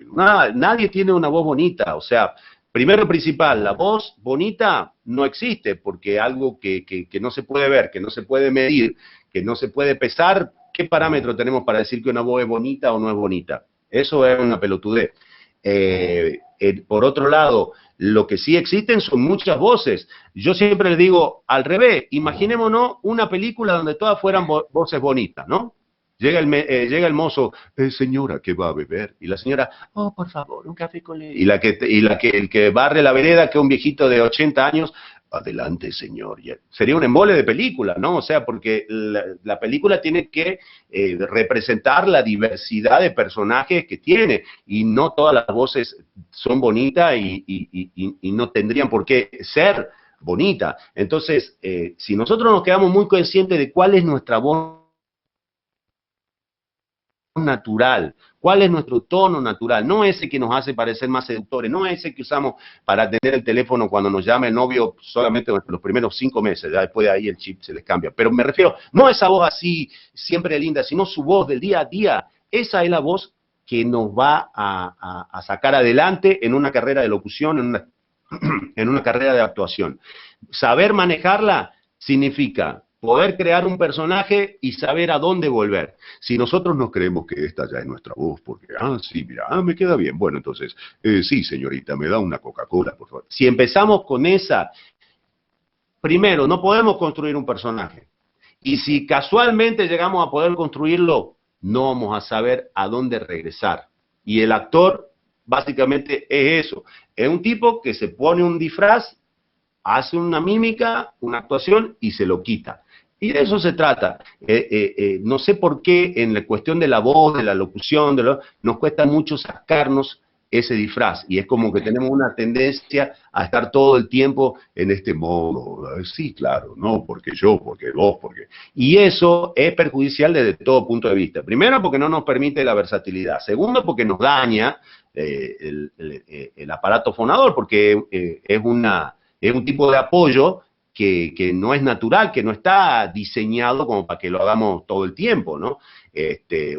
Nadie tiene una voz bonita, o sea... Primero principal, la voz bonita no existe porque algo que no se puede ver, que no se puede medir, que no se puede pesar, ¿qué parámetro tenemos para decir que una voz es bonita o no es bonita? Eso es una pelotudez. Por otro lado, lo que sí existen son muchas voces. Yo siempre le digo al revés, imaginémonos una película donde todas fueran voces bonitas, ¿no? Llega el mozo, señora, ¿qué va a beber? Y la señora, oh, por favor, un café con leche. El que barre la vereda, que es un viejito de 80 años, adelante, señor. Sería un embole de película, ¿no? O sea, porque la película tiene que representar la diversidad de personajes que tiene, y no todas las voces son bonitas y no tendrían por qué ser bonitas. Entonces, si nosotros nos quedamos muy conscientes de cuál es nuestra voz natural, cuál es nuestro tono natural, no ese que nos hace parecer más seductores, no ese que usamos para atender el teléfono cuando nos llama el novio solamente los primeros 5 meses, ya después de ahí el chip se les cambia, pero me refiero, no a esa voz así siempre linda, sino su voz del día a día. Esa es la voz que nos va a sacar adelante en una carrera de locución, en una carrera de actuación. Saber manejarla significa poder crear un personaje y saber a dónde volver. Si nosotros nos creemos que esta ya es nuestra voz, porque, sí, mira, me queda bien, bueno, entonces, sí, señorita, me da una Coca-Cola, por favor. Si empezamos con esa, primero, no podemos construir un personaje. Y si casualmente llegamos a poder construirlo, no vamos a saber a dónde regresar. Y el actor, básicamente, es eso. Es un tipo que se pone un disfraz, hace una mímica, una actuación y se lo quita. Y de eso se trata. No sé por qué en la cuestión de la voz, de la locución, nos cuesta mucho sacarnos ese disfraz. Y es como que tenemos una tendencia a estar todo el tiempo en este modo. Sí, claro, no, porque yo, porque vos, porque... Y eso es perjudicial desde todo punto de vista. Primero, porque no nos permite la versatilidad. Segundo, porque nos daña el aparato fonador, porque es un tipo de apoyo que no es natural, que no está diseñado como para que lo hagamos todo el tiempo, ¿no?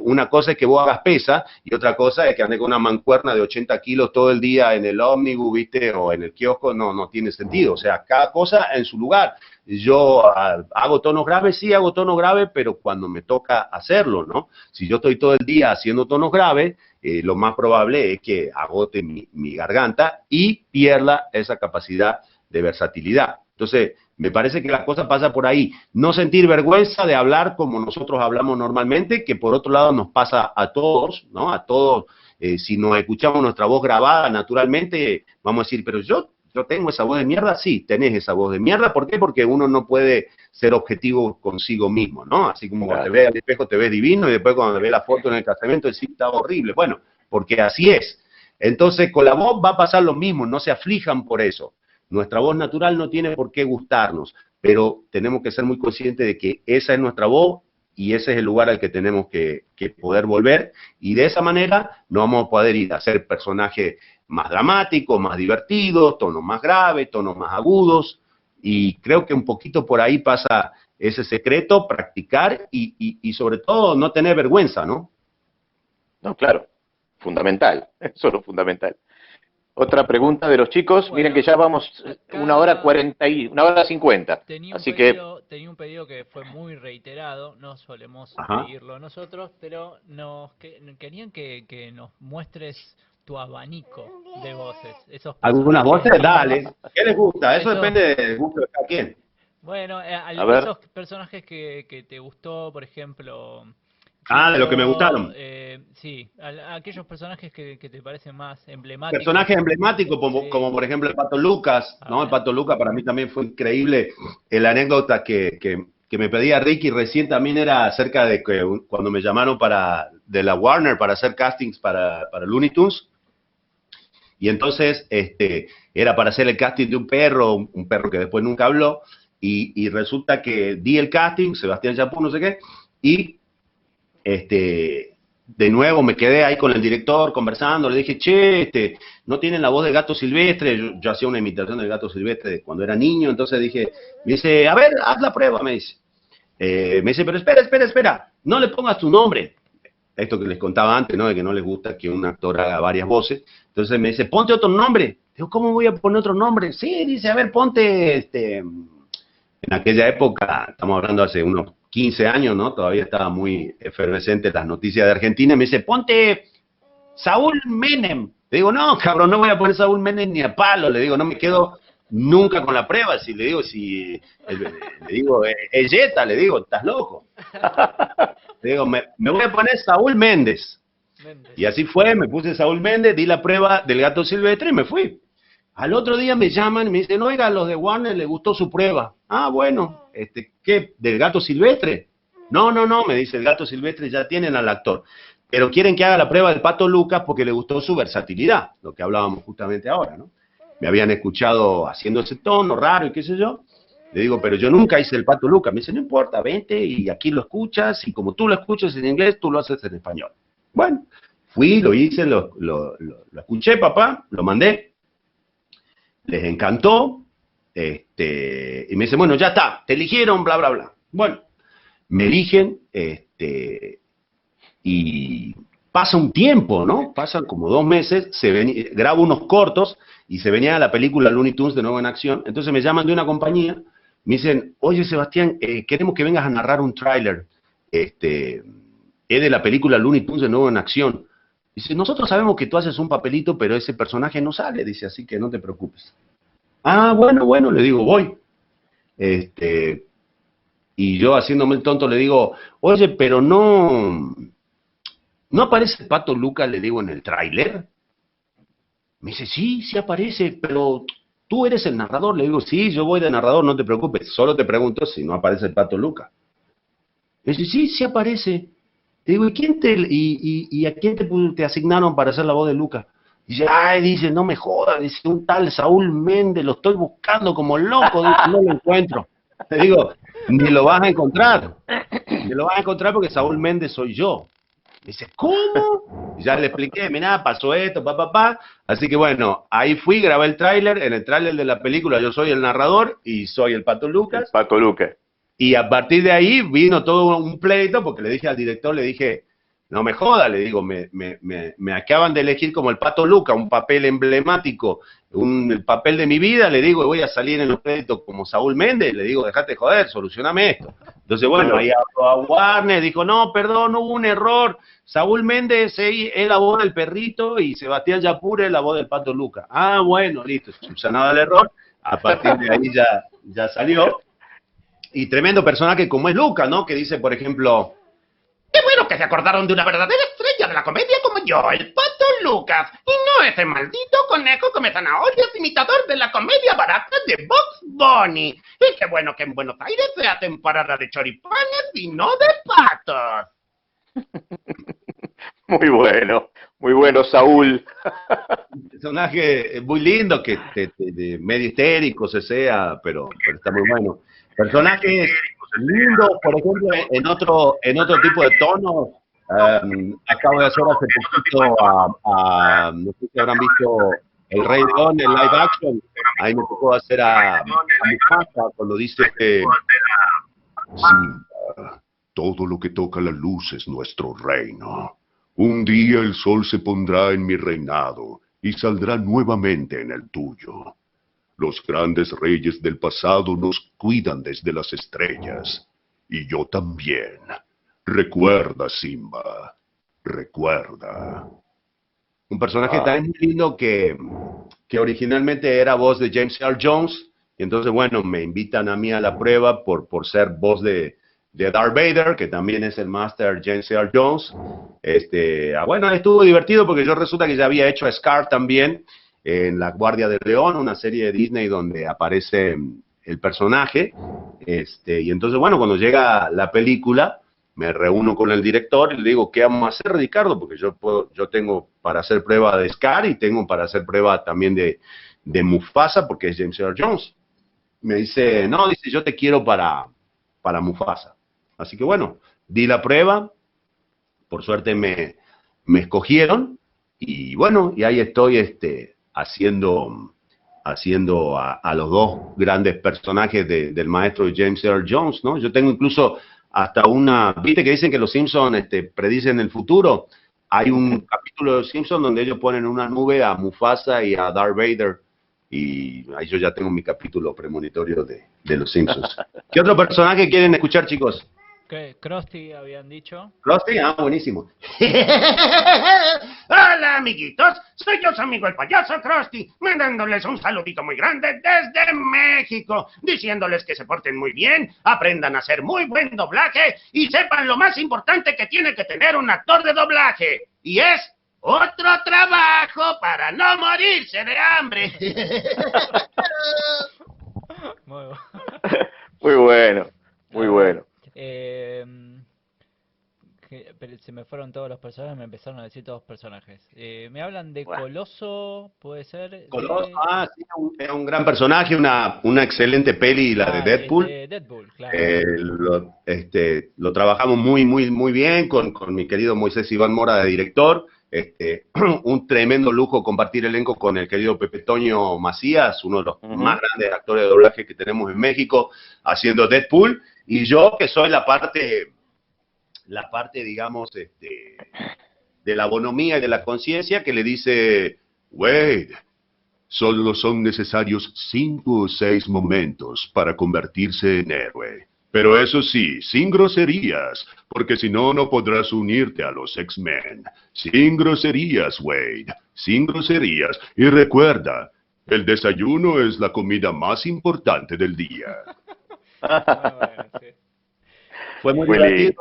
Una cosa es que vos hagas pesa y otra cosa es que andes con una mancuerna de 80 kilos todo el día en el ómnibus, ¿viste? O en el kiosco, no tiene sentido. O sea, cada cosa en su lugar. Yo hago tonos graves, sí hago tonos graves, pero cuando me toca hacerlo, ¿no? Si yo estoy todo el día haciendo tonos graves, lo más probable es que agote mi garganta y pierda esa capacidad de versatilidad. Entonces, me parece que la cosa pasa por ahí. No sentir vergüenza de hablar como nosotros hablamos normalmente, que por otro lado nos pasa a todos, ¿no? A todos, si nos escuchamos nuestra voz grabada naturalmente, vamos a decir, pero yo tengo esa voz de mierda. Sí, tenés esa voz de mierda. ¿Por qué? Porque uno no puede ser objetivo consigo mismo, ¿no? Así como cuando te ves al espejo te ves divino y después cuando te ves la foto en el casamiento decís, está horrible. Bueno, porque así es. Entonces, con la voz va a pasar lo mismo, no se aflijan por eso. Nuestra voz natural no tiene por qué gustarnos, pero tenemos que ser muy conscientes de que esa es nuestra voz y ese es el lugar al que tenemos que poder volver, y de esa manera no vamos a poder ir a ser personajes más dramáticos, más divertidos, tonos más graves, tonos más agudos, y creo que un poquito por ahí pasa ese secreto, practicar y sobre todo no tener vergüenza, ¿no? No, claro, fundamental, eso es lo fundamental. Otra pregunta de los chicos, Bueno, miren que ya vamos acá 1 hora 50, así que tenía un pedido que fue muy reiterado, no solemos Ajá. pedirlo nosotros, pero querían que nos muestres tu abanico de voces. Esos ¿Algunas voces? personajes. Dale. ¿Qué les gusta? Eso Eso- depende del gusto de cada quien. Bueno, A ver. esos personajes que te gustó, por ejemplo. Ah, de lo que me gustaron. Sí, aquellos personajes que te parecen más emblemáticos. Personajes emblemáticos como, Sí. como por ejemplo el Pato Lucas, A ¿no? ver. El Pato Lucas para mí también fue increíble. La anécdota que me pedía Ricky recién también era acerca de que cuando me llamaron de la Warner para hacer castings para Looney Tunes. Y entonces era para hacer el casting de un perro que después nunca habló, y resulta que di el casting, Sebastián Chapú, no sé qué, y de nuevo me quedé ahí con el director conversando, le dije, che, no tienen la voz del Gato Silvestre, yo hacía una imitación del Gato Silvestre de cuando era niño, entonces dije, me dice, a ver, haz la prueba, me dice. Me dice, pero espera, no le pongas tu nombre. Esto que les contaba antes, ¿no? De que no les gusta que un actor haga varias voces. Entonces me dice, ponte otro nombre. Digo, ¿cómo voy a poner otro nombre? Sí, dice, a ver, ponte, en aquella época, estamos hablando hace unos 15 años, ¿no? Todavía estaba muy efervescente las noticias de Argentina. Me dice, ponte Saúl Menem. Le digo, no, cabrón, no voy a poner Saúl Menem ni a palo. Le digo, no me quedo nunca con la prueba. Si le digo, Yeta, le digo, estás loco. Le digo, me voy a poner Saúl Méndez. Y así fue, me puse Saúl Méndez, di la prueba del Gato Silvestre y me fui. Al otro día me llaman y me dicen, oiga, a los de Warner les gustó su prueba. Ah, bueno, ¿qué? ¿Del Gato Silvestre? No, me dice, el Gato Silvestre ya tienen al actor. Pero quieren que haga la prueba del Pato Lucas porque le gustó su versatilidad, lo que hablábamos justamente ahora, ¿no? Me habían escuchado haciendo ese tono raro y qué sé yo. Le digo, pero yo nunca hice el Pato Lucas. Me dice, no importa, vente y aquí lo escuchas, y como tú lo escuchas en inglés, tú lo haces en español. Bueno, fui, lo hice, lo escuché, papá, lo mandé, les encantó, y me dice, bueno, ya está, te eligieron, bla, bla, bla. Bueno, me eligen, y pasa un tiempo, ¿no? Pasan como 2 meses, grabo unos cortos, y se venía la película Looney Tunes de nuevo en acción. Entonces me llaman de una compañía, me dicen, oye Sebastián, queremos que vengas a narrar un tráiler, es de la película Looney Tunes de nuevo en acción. Dice, nosotros sabemos que tú haces un papelito, pero ese personaje no sale, dice, así que no te preocupes. Ah, bueno, le digo, voy. Y yo haciéndome el tonto le digo, oye, pero no aparece el Pato Lucas, le digo, en el tráiler. Me dice, sí aparece, pero tú eres el narrador. Le digo, sí, yo voy de narrador, no te preocupes. Solo te pregunto si no aparece el Pato Lucas. Me dice, sí aparece. Le digo, ¿y a quién te asignaron para hacer la voz de Lucas? Dice, dice, no me jodas, dice, un tal Saúl Méndez, lo estoy buscando como loco, dice, no lo encuentro. Le digo, ni lo vas a encontrar porque Saúl Méndez soy yo. Dice, ¿cómo? Y ya le expliqué, mirá, pasó esto, Así que bueno, ahí fui, grabé el tráiler. En el tráiler de la película yo soy el narrador y soy el Pato Lucas. El Pato Lucas. Y a partir de ahí vino todo un pleito, porque le dije al director, le dije, no me joda, le digo, me acaban de elegir como el Pato Lucas, un papel emblemático, el papel de mi vida, le digo, voy a salir en los créditos como Saúl Méndez, le digo, dejate joder, solucioname esto. Entonces, bueno, ahí habló a Warner, dijo, no, perdón, hubo un error, Saúl Méndez es la voz del perrito y Sebastián Yapur es la voz del Pato Lucas. Ah, bueno, listo, subsanado el error, a partir de ahí ya salió. Y tremendo personaje como es Lucas, ¿no? Que dice, por ejemplo, Qué bueno que se acordaron de una verdadera estrella de la comedia como yo, el Pato Lucas, y no ese maldito conejo come zanahorias imitador de la comedia barata de Bugs Bunny. Y qué bueno que en Buenos Aires sea temporada de choripanes y no de patos. Muy bueno, Muy bueno, Saúl. Un personaje muy lindo, que medio histérico se sea, pero está muy bueno. Personajes lindos, por ejemplo, en otro tipo de tono. Acabo de hacer hace poquito no sé si habrán visto El Rey León en live action. Ahí me tocó hacer a Mufasa cuando dice que Simba, todo lo que toca la luz es nuestro reino. Un día el sol se pondrá en mi reinado y saldrá nuevamente en el tuyo. Los grandes reyes del pasado nos cuidan desde las estrellas. Y yo también. Recuerda, Simba. Recuerda. Un personaje tan muy lindo que originalmente era voz de James Earl Jones. Y entonces, bueno, me invitan a mí a la prueba por ser voz de Darth Vader, que también es el Master James Earl Jones. Bueno, estuvo divertido porque yo resulta que ya había hecho a Scar también en La Guardia del León, una serie de Disney donde aparece el personaje. Y entonces, bueno, cuando llega la película, me reúno con el director y le digo, ¿qué vamos a hacer, Ricardo? Porque yo tengo para hacer prueba de Scar y tengo para hacer prueba también de Mufasa, porque es James Earl Jones. Me dice, no, dice, yo te quiero para Mufasa. Así que bueno, di la prueba, por suerte me escogieron, y bueno, y ahí estoy haciendo a los dos grandes personajes del maestro James Earl Jones, ¿no? Yo tengo incluso hasta viste que dicen que los Simpsons predicen el futuro. Hay un capítulo de los Simpsons donde ellos ponen en una nube a Mufasa y a Darth Vader, y ahí yo ya tengo mi capítulo premonitorio de los Simpsons. ¿Qué otro personaje quieren escuchar, chicos? Krusty habían dicho. Krusty, buenísimo. Hola, amiguitos. Soy yo, su amigo el payaso Krusty, mandándoles un saludito muy grande desde México, diciéndoles que se porten muy bien, aprendan a hacer muy buen doblaje y sepan lo más importante que tiene que tener un actor de doblaje, y es otro trabajo para no morirse de hambre. Muy bueno. Muy bueno, muy bueno. Pero se me fueron todos los personajes, me empezaron a decir todos los personajes. Me hablan de Bueno. Coloso, puede ser. Coloso, sí, es un gran personaje, una excelente peli, la de Deadpool. Deadpool, claro. Lo trabajamos muy, muy, muy bien con mi querido Moisés Iván Mora de director. Un tremendo lujo compartir elenco con el querido Pepe Toño Macías, uno de los más grandes actores de doblaje que tenemos en México, haciendo Deadpool, y yo que soy la parte, digamos, de la bonomía y de la conciencia, que le dice, Wade, solo son necesarios 5 o 6 momentos para convertirse en héroe. Pero eso sí, sin groserías, porque si no, no podrás unirte a los X-Men. Sin groserías, Wade, sin groserías. Y recuerda, el desayuno es la comida más importante del día. Sí. Fue muy divertido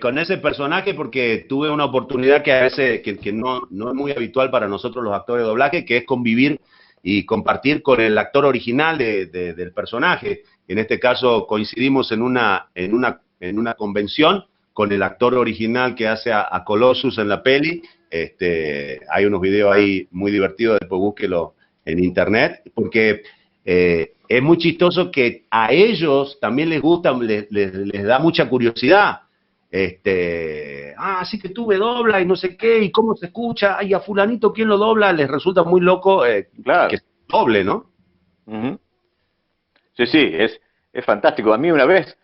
con ese personaje porque tuve una oportunidad que a veces que no es muy habitual para nosotros los actores de doblaje, que es convivir y compartir con el actor original del personaje. En este caso coincidimos en una convención con el actor original que hace a Colossus en la peli. Hay unos videos ahí muy divertidos, después búsquelo en internet, porque es muy chistoso que a ellos también les gusta, les da mucha curiosidad. Así que tú me dobla y no sé qué, y cómo se escucha, ay, a fulanito, ¿quién lo dobla? Les resulta muy loco Claro. que se doble, ¿no? Sí, es fantástico. A mí una vez,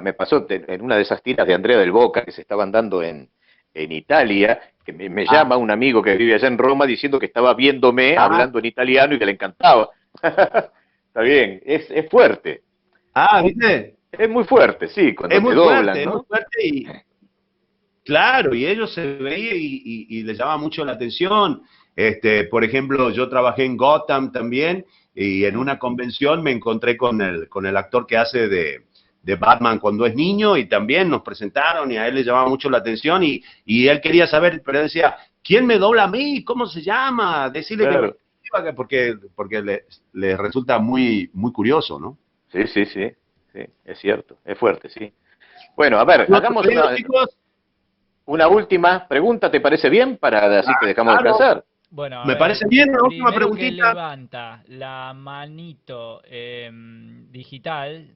me pasó en una de esas tiras de Andrea del Boca que se estaban dando en Italia, que me llama un amigo que vive allá en Roma diciendo que estaba viéndome hablando en italiano y que le encantaba. Está bien, es fuerte. ¿Viste? Es muy fuerte, sí, cuando Es muy te doblan, fuerte, ¿no? es muy fuerte y claro, y ellos se veían y les llamaba mucho la atención. Por ejemplo, yo trabajé en Gotham también y en una convención me encontré con el actor que hace de Batman cuando es niño, y también nos presentaron y a él le llamaba mucho la atención y él quería saber, pero él decía, ¿quién me dobla a mí? ¿Cómo se llama? Decirle Claro. que porque le resulta muy, muy curioso, ¿no? Sí, es cierto, es fuerte, sí. Bueno, a ver, hagamos una... Chicos, Una última pregunta, ¿te parece bien? Para así te dejamos claro. descansar. Bueno, a Me ver, parece bien, el una última primero que preguntita. levanta la manito digital,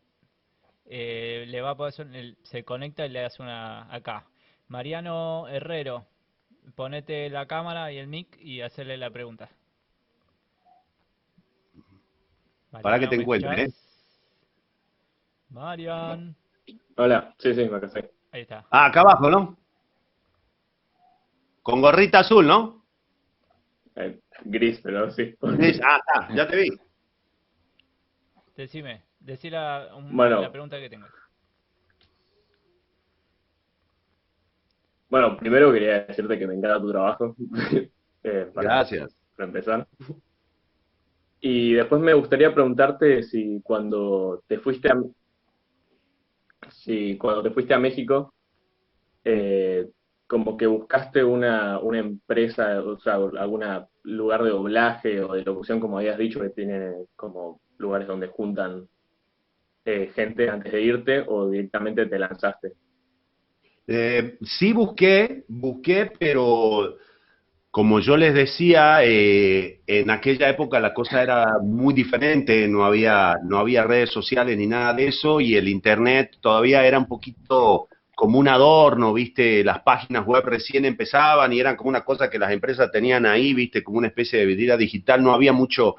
le va a poder se conecta y le hace una acá. Mariano Herrero, ponete la cámara y el mic y hacerle la pregunta. Para que Mariano, te ¿me encuentre, escuchás? Marian, Hola, sí, acá estoy. ahí está. Ah, acá abajo, ¿no? Con gorrita azul, ¿no? Gris, pero sí. Ah, está, ya te vi. Decí Bueno, la pregunta que tengas. bueno, primero quería decirte que me encanta tu trabajo, Gracias. para empezar. Y después me gustaría preguntarte si cuando te fuiste a México, como que buscaste una empresa, o sea, algún lugar de doblaje o de locución, como habías dicho, que tiene como lugares donde juntan gente antes de irte, o directamente te lanzaste. Sí busqué, pero como yo les decía, en aquella época la cosa era muy diferente, no había redes sociales ni nada de eso, y el internet todavía era un poquito como un adorno, ¿viste? Las páginas web recién empezaban y eran como una cosa que las empresas tenían ahí, ¿viste? Como una especie de vida digital, no había mucho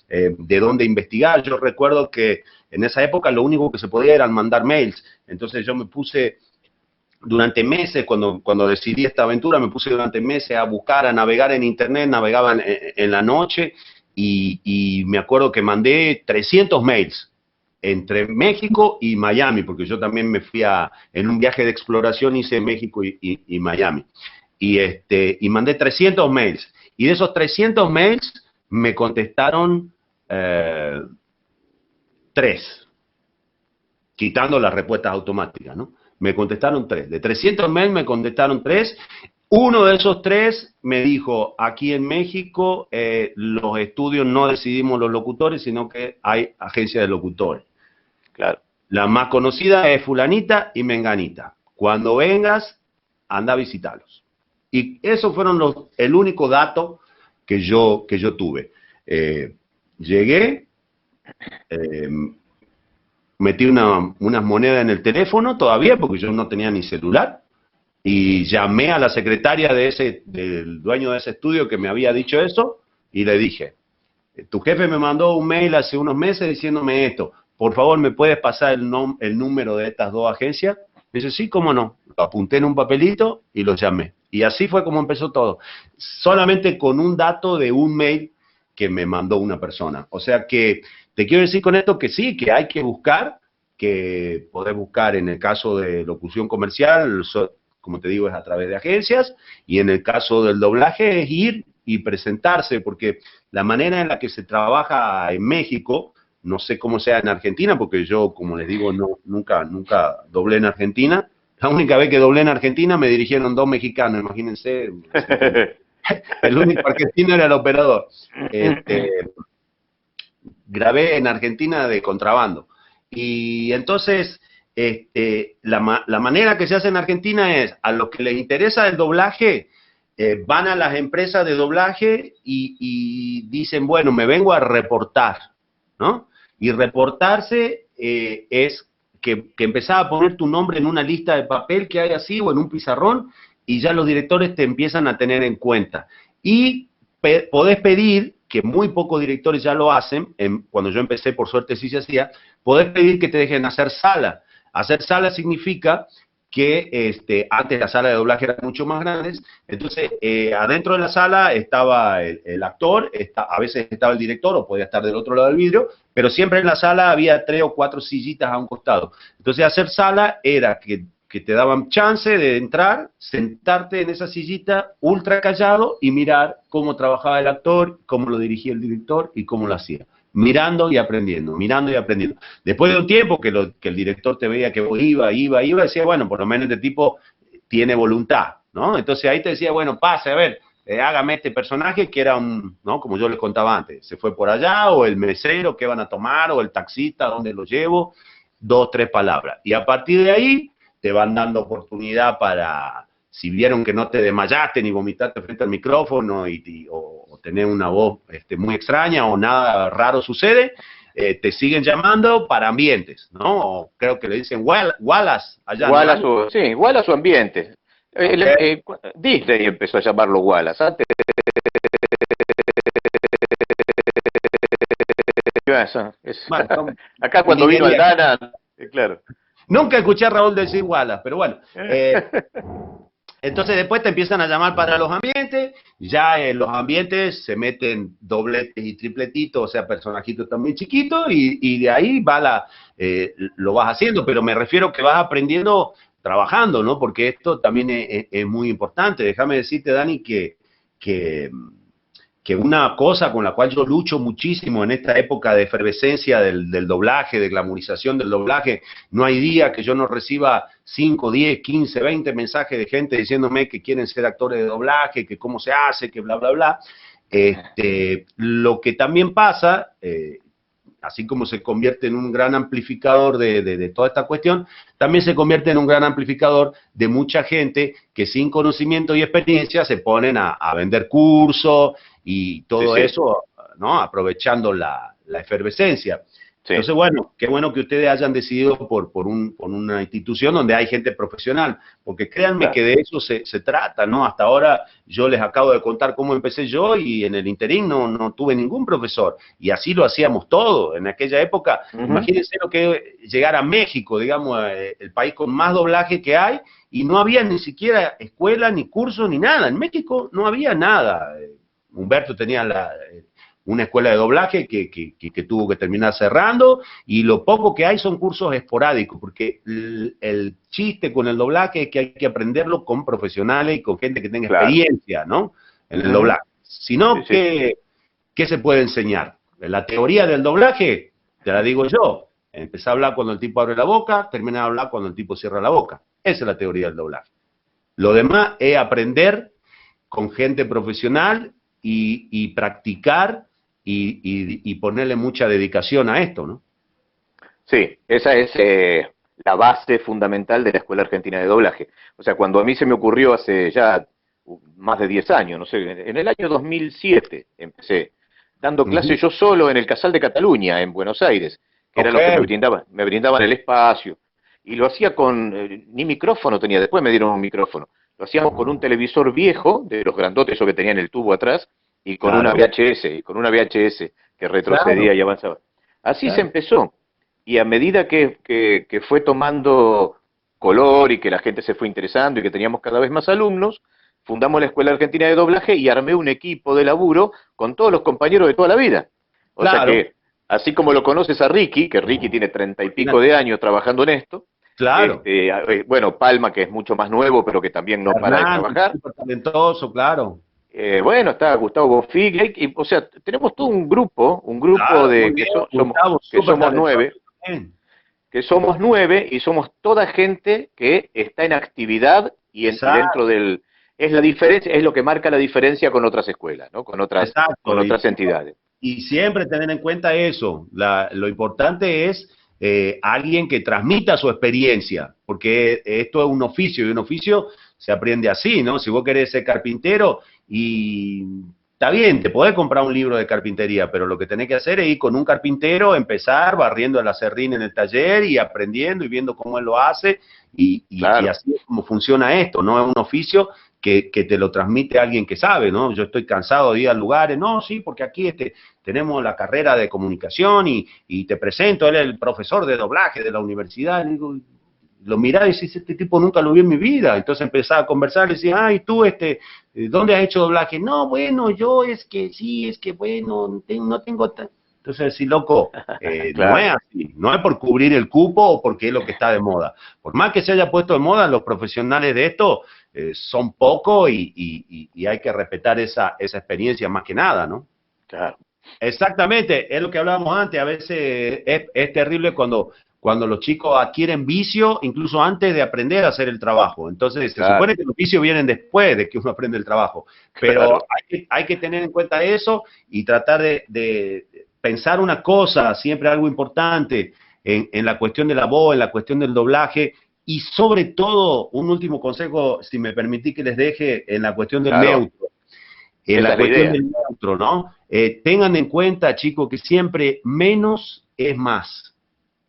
de dónde investigar. Yo recuerdo que en esa época lo único que se podía era mandar mails, entonces yo me puse durante meses, cuando decidí esta aventura, me puse durante meses a buscar, a navegar en internet, navegaba en la noche y me acuerdo que mandé 300 mails entre México y Miami, porque yo también me fui en un viaje de exploración, hice México y Miami. Y mandé 300 mails. Y de esos 300 mails me contestaron 3, quitando las respuestas automáticas, ¿no? Me contestaron 3. De 300 mails me contestaron 3. Uno de esos 3 me dijo, aquí en México los estudios no decidimos los locutores, sino que hay agencia de locutores. Claro. La más conocida es fulanita y menganita. Cuando vengas, anda a visitarlos. Y esos fueron el único dato que yo tuve. Llegué, metí unas monedas en el teléfono todavía, porque yo no tenía ni celular, y llamé a la secretaria del dueño de ese estudio que me había dicho eso, y le dije, tu jefe me mandó un mail hace unos meses diciéndome esto, por favor, ¿me puedes pasar el número de estas 2 agencias? Me dice, sí, cómo no. Lo apunté en un papelito y lo llamé. Y así fue como empezó todo. Solamente con un dato de un mail que me mandó una persona. O sea que te quiero decir con esto que sí, que hay que buscar, que podés buscar en el caso de locución comercial, como te digo, es a través de agencias, y en el caso del doblaje es ir y presentarse, porque la manera en la que se trabaja en México, no sé cómo sea en Argentina, porque yo, como les digo, nunca doblé en Argentina. La única vez que doblé en Argentina me dirigieron 2 mexicanos, imagínense. El único argentino era el operador. Grabé en Argentina de contrabando. Y entonces, la manera que se hace en Argentina es, a los que les interesa el doblaje, van a las empresas de doblaje y dicen, bueno, me vengo a reportar, ¿no? Y reportarse es que empezás a poner tu nombre en una lista de papel que hay así o en un pizarrón y ya los directores te empiezan a tener en cuenta. Y podés pedir, que muy pocos directores ya lo hacen, cuando yo empecé, por suerte sí se hacía, podés pedir que te dejen hacer sala. Hacer sala significa que antes la sala de doblaje eran mucho más grandes, entonces adentro de la sala estaba el actor, a veces estaba el director o podía estar del otro lado del vidrio, pero siempre en la sala había 3 o 4 sillitas a un costado. Entonces hacer sala era que te daban chance de entrar, sentarte en esa sillita ultra callado y mirar cómo trabajaba el actor, cómo lo dirigía el director y cómo lo hacía. Mirando y aprendiendo, mirando y aprendiendo. Después de un tiempo que el director te veía que iba, decía, bueno, por lo menos este tipo tiene voluntad, ¿no? Entonces ahí te decía, bueno, pase, a ver, hágame este personaje que era ¿no? Como yo les contaba antes, se fue por allá, o el mesero, qué van a tomar, o el taxista, dónde lo llevo, 2, 3 palabras. Y a partir de ahí te van dando oportunidad para si vieron que no te desmayaste ni vomitaste frente al micrófono o tenés una voz muy extraña o nada raro sucede, te siguen llamando para ambientes, ¿no? O creo que le dicen Wallace allá. Wallace, ¿no? sí, Wallace o ambiente. Okay. Disney empezó a llamarlo Wallace. Antes, Bueno, acá cuando vino Aldana, claro. Nunca escuché a Raúl decir Wallace, pero bueno. Entonces después te empiezan a llamar para los ambientes, ya en los ambientes se meten dobletes y tripletitos, o sea, personajitos también chiquitos, y de ahí lo vas haciendo, pero me refiero que vas aprendiendo trabajando, ¿no? Porque esto también es muy importante. Déjame decirte, Dani, que una cosa con la cual yo lucho muchísimo en esta época de efervescencia del doblaje, de glamorización del doblaje, no hay día que yo no reciba 5, 10, 15, 20 mensajes de gente diciéndome que quieren ser actores de doblaje, que cómo se hace, que bla, bla, bla. Lo que también pasa, así como se convierte en un gran amplificador de toda esta cuestión, también se convierte en un gran amplificador de mucha gente que sin conocimiento y experiencia se ponen a vender cursos y todo eso, ¿no? Aprovechando la efervescencia. Sí. Entonces, bueno, qué bueno que ustedes hayan decidido por una institución donde hay gente profesional, porque créanme que de eso se trata, ¿no? Hasta ahora yo les acabo de contar cómo empecé yo y en el interín no tuve ningún profesor, y así lo hacíamos todo en aquella época. Imagínense lo que es llegar a México, digamos, el país con más doblaje que hay, y no había ni siquiera escuela, ni curso, ni nada. En México no había nada. Humberto tenía una escuela de doblaje que tuvo que terminar cerrando, y lo poco que hay son cursos esporádicos, porque el chiste con el doblaje es que hay que aprenderlo con profesionales y con gente que tenga experiencia, ¿no? En el doblaje. Si no, ¿qué se puede enseñar? La teoría del doblaje, te la digo yo. Empezá a hablar cuando el tipo abre la boca, termina de hablar cuando el tipo cierra la boca. Esa es la teoría del doblaje. Lo demás es aprender con gente profesional y practicar y ponerle mucha dedicación a esto, ¿no? Sí, esa es la base fundamental de la Escuela Argentina de Doblaje. O sea, cuando a mí se me ocurrió hace ya más de 10 años, no sé, en el año 2007 empecé dando clases yo solo en el Casal de Cataluña, en Buenos Aires, que era lo que me brindaban el espacio, y lo hacía con, ni micrófono tenía, después me dieron un micrófono, lo hacíamos con un televisor viejo, de los grandotes, eso que tenían el tubo atrás, y con una VHS que retrocedía y avanzaba. Así se empezó, y a medida que fue tomando color y que la gente se fue interesando y que teníamos cada vez más alumnos, fundamos la Escuela Argentina de Doblaje y armé un equipo de laburo con todos los compañeros de toda la vida. O sea que, así como lo conoces a Ricky, que Ricky tiene 30 y pico de años trabajando en esto, bueno, Palma, que es mucho más nuevo, pero que también no para de trabajar. Súper talentoso, claro. Bueno, está Gustavo Bofigli, o sea, tenemos todo un grupo de que somos 9, y somos toda gente que está en actividad y dentro del... Es la diferencia, es lo que marca la diferencia con otras escuelas, ¿no? Con otras entidades. Y siempre tener en cuenta eso, lo importante es alguien que transmita su experiencia, porque esto es un oficio, y un oficio se aprende así, ¿no? Si vos querés ser carpintero, y está bien, te podés comprar un libro de carpintería, pero lo que tenés que hacer es ir con un carpintero, empezar barriendo el aserrín en el taller y aprendiendo y viendo cómo él lo hace, y así es como funciona esto, no es un oficio que te lo transmite alguien que sabe, ¿no? Yo estoy cansado de ir a lugares, no, sí, porque aquí tenemos la carrera de comunicación y te presento, él es el profesor de doblaje de la universidad, y digo, lo mirá y decís, este tipo nunca lo vi en mi vida. Entonces empezaba a conversar y decía, ¿y tú, dónde has hecho doblaje? No, bueno, yo bueno, no tengo... Entonces, sí, loco, no es así, no es por cubrir el cupo o porque es lo que está de moda. Por más que se haya puesto de moda, los profesionales de esto son pocos y hay que respetar esa experiencia más que nada, ¿no? Claro. Exactamente, es lo que hablábamos antes, a veces es terrible cuando los chicos adquieren vicio incluso antes de aprender a hacer el trabajo. Entonces, se supone que los vicios vienen después de que uno aprende el trabajo. Pero hay que tener en cuenta eso y tratar de pensar una cosa, siempre algo importante, en la cuestión de la voz, en la cuestión del doblaje, y sobre todo, un último consejo, si me permitís que les deje en la cuestión del Claro. neutro. En Esa la es la cuestión idea. del neutro, ¿no? Tengan en cuenta, chicos, que siempre menos es más.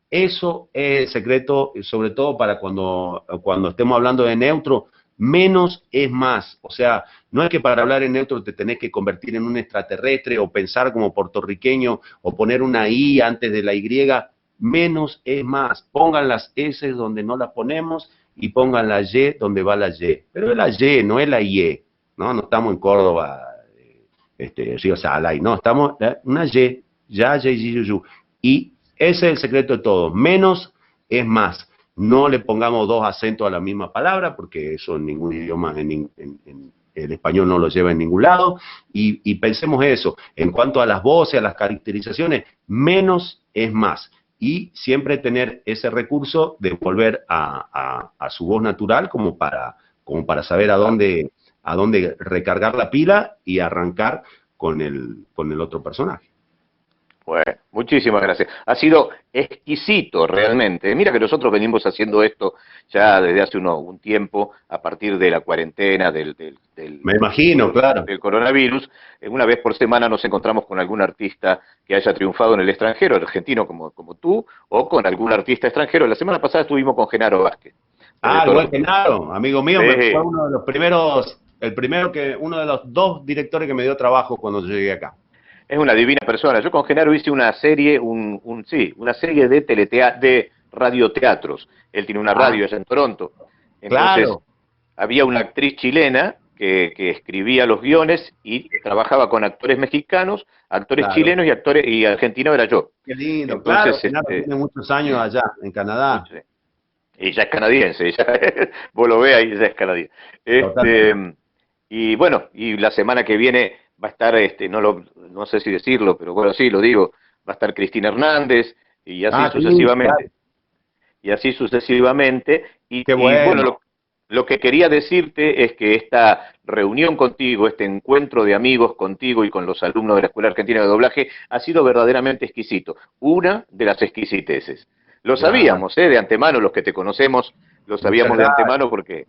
Eso es el secreto, sobre todo para cuando estemos hablando de neutro, menos es más. O sea, no es que para hablar en neutro te tenés que convertir en un extraterrestre o pensar como puertorriqueño o poner una I antes de la Y. Menos es más. Pongan las S donde no las ponemos y pongan la Y donde va la Y. Pero es la Y, no es la Y. No, no estamos en Córdoba, Río Salay, no, estamos una Y, ya, Y, yu. Y ese es el secreto de todo. Menos es más. No le pongamos dos acentos a la misma palabra, porque eso en ningún idioma, el español no lo lleva en ningún lado. Y pensemos eso. En cuanto a las voces, a las caracterizaciones, menos es más. Y siempre tener ese recurso de volver a su voz natural como para saber a dónde recargar la pila y arrancar con el otro personaje. Bueno, muchísimas gracias. Ha sido exquisito realmente. Mira que nosotros venimos haciendo esto ya desde hace un tiempo, a partir de la cuarentena, Me imagino, claro. del coronavirus. Una vez por semana nos encontramos con algún artista que haya triunfado en el extranjero, argentino como tú, o con algún artista extranjero. La semana pasada estuvimos con Genaro Vázquez. Ah, el buen Genaro, amigo mío, Sí. fue uno de los primeros, uno de los dos directores que me dio trabajo cuando yo llegué acá. Es una divina persona. Yo con Genaro hice una serie, una serie de radioteatros. Él tiene una radio allá en Toronto. Entonces, Claro. había una actriz chilena que escribía los guiones y trabajaba con actores mexicanos, actores Claro. chilenos y argentino era yo. Qué lindo, Entonces, claro. Genaro tiene muchos años allá, en Canadá. Ella es canadiense, vos lo veas y ella es canadiense. Totalmente. Y bueno, y la semana que viene va a estar, no sé si decirlo, pero bueno, sí, lo digo, va a estar Cristina Hernández y así sucesivamente. Claro. Y así sucesivamente. Y, Qué y bueno. bueno, lo que quería decirte es que esta reunión contigo, este encuentro de amigos contigo y con los alumnos de la Escuela Argentina de Doblaje ha sido verdaderamente exquisito. Una de las exquisiteces. Lo sabíamos, de antemano, los que te conocemos, lo sabíamos de antemano porque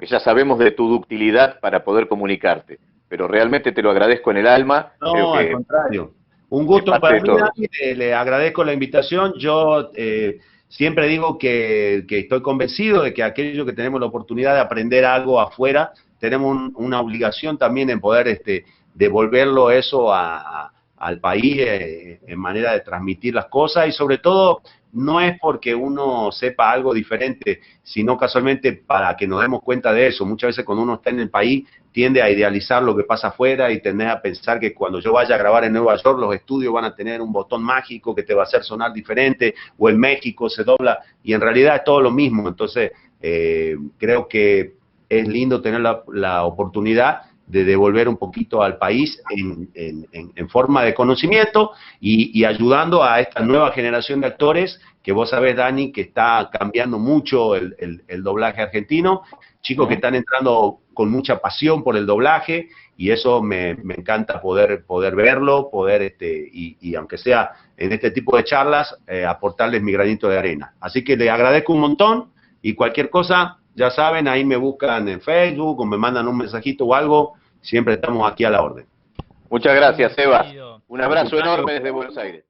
ya sabemos de tu ductilidad para poder comunicarte. Pero realmente te lo agradezco en el alma. No, al contrario. Un gusto para mí, Dani, le agradezco la invitación. Yo siempre digo que estoy convencido de que aquellos que tenemos la oportunidad de aprender algo afuera, tenemos una obligación también en poder devolverlo eso al país en manera de transmitir las cosas y sobre todo no es porque uno sepa algo diferente, sino casualmente para que nos demos cuenta de eso. Muchas veces cuando uno está en el país tiende a idealizar lo que pasa afuera y tendés a pensar que cuando yo vaya a grabar en Nueva York los estudios van a tener un botón mágico que te va a hacer sonar diferente, o en México se dobla, y en realidad es todo lo mismo. Entonces creo que es lindo tener la oportunidad de devolver un poquito al país en forma de conocimiento y ayudando a esta nueva generación de actores que vos sabés, Dani, que está cambiando mucho el doblaje argentino, chicos que están entrando con mucha pasión por el doblaje y eso me encanta poder verlo, y aunque sea en este tipo de charlas, aportarles mi granito de arena. Así que les agradezco un montón y cualquier cosa, ya saben, ahí me buscan en Facebook o me mandan un mensajito o algo, siempre estamos aquí a la orden. Muchas gracias, Sebas. Un abrazo enorme desde Buenos Aires.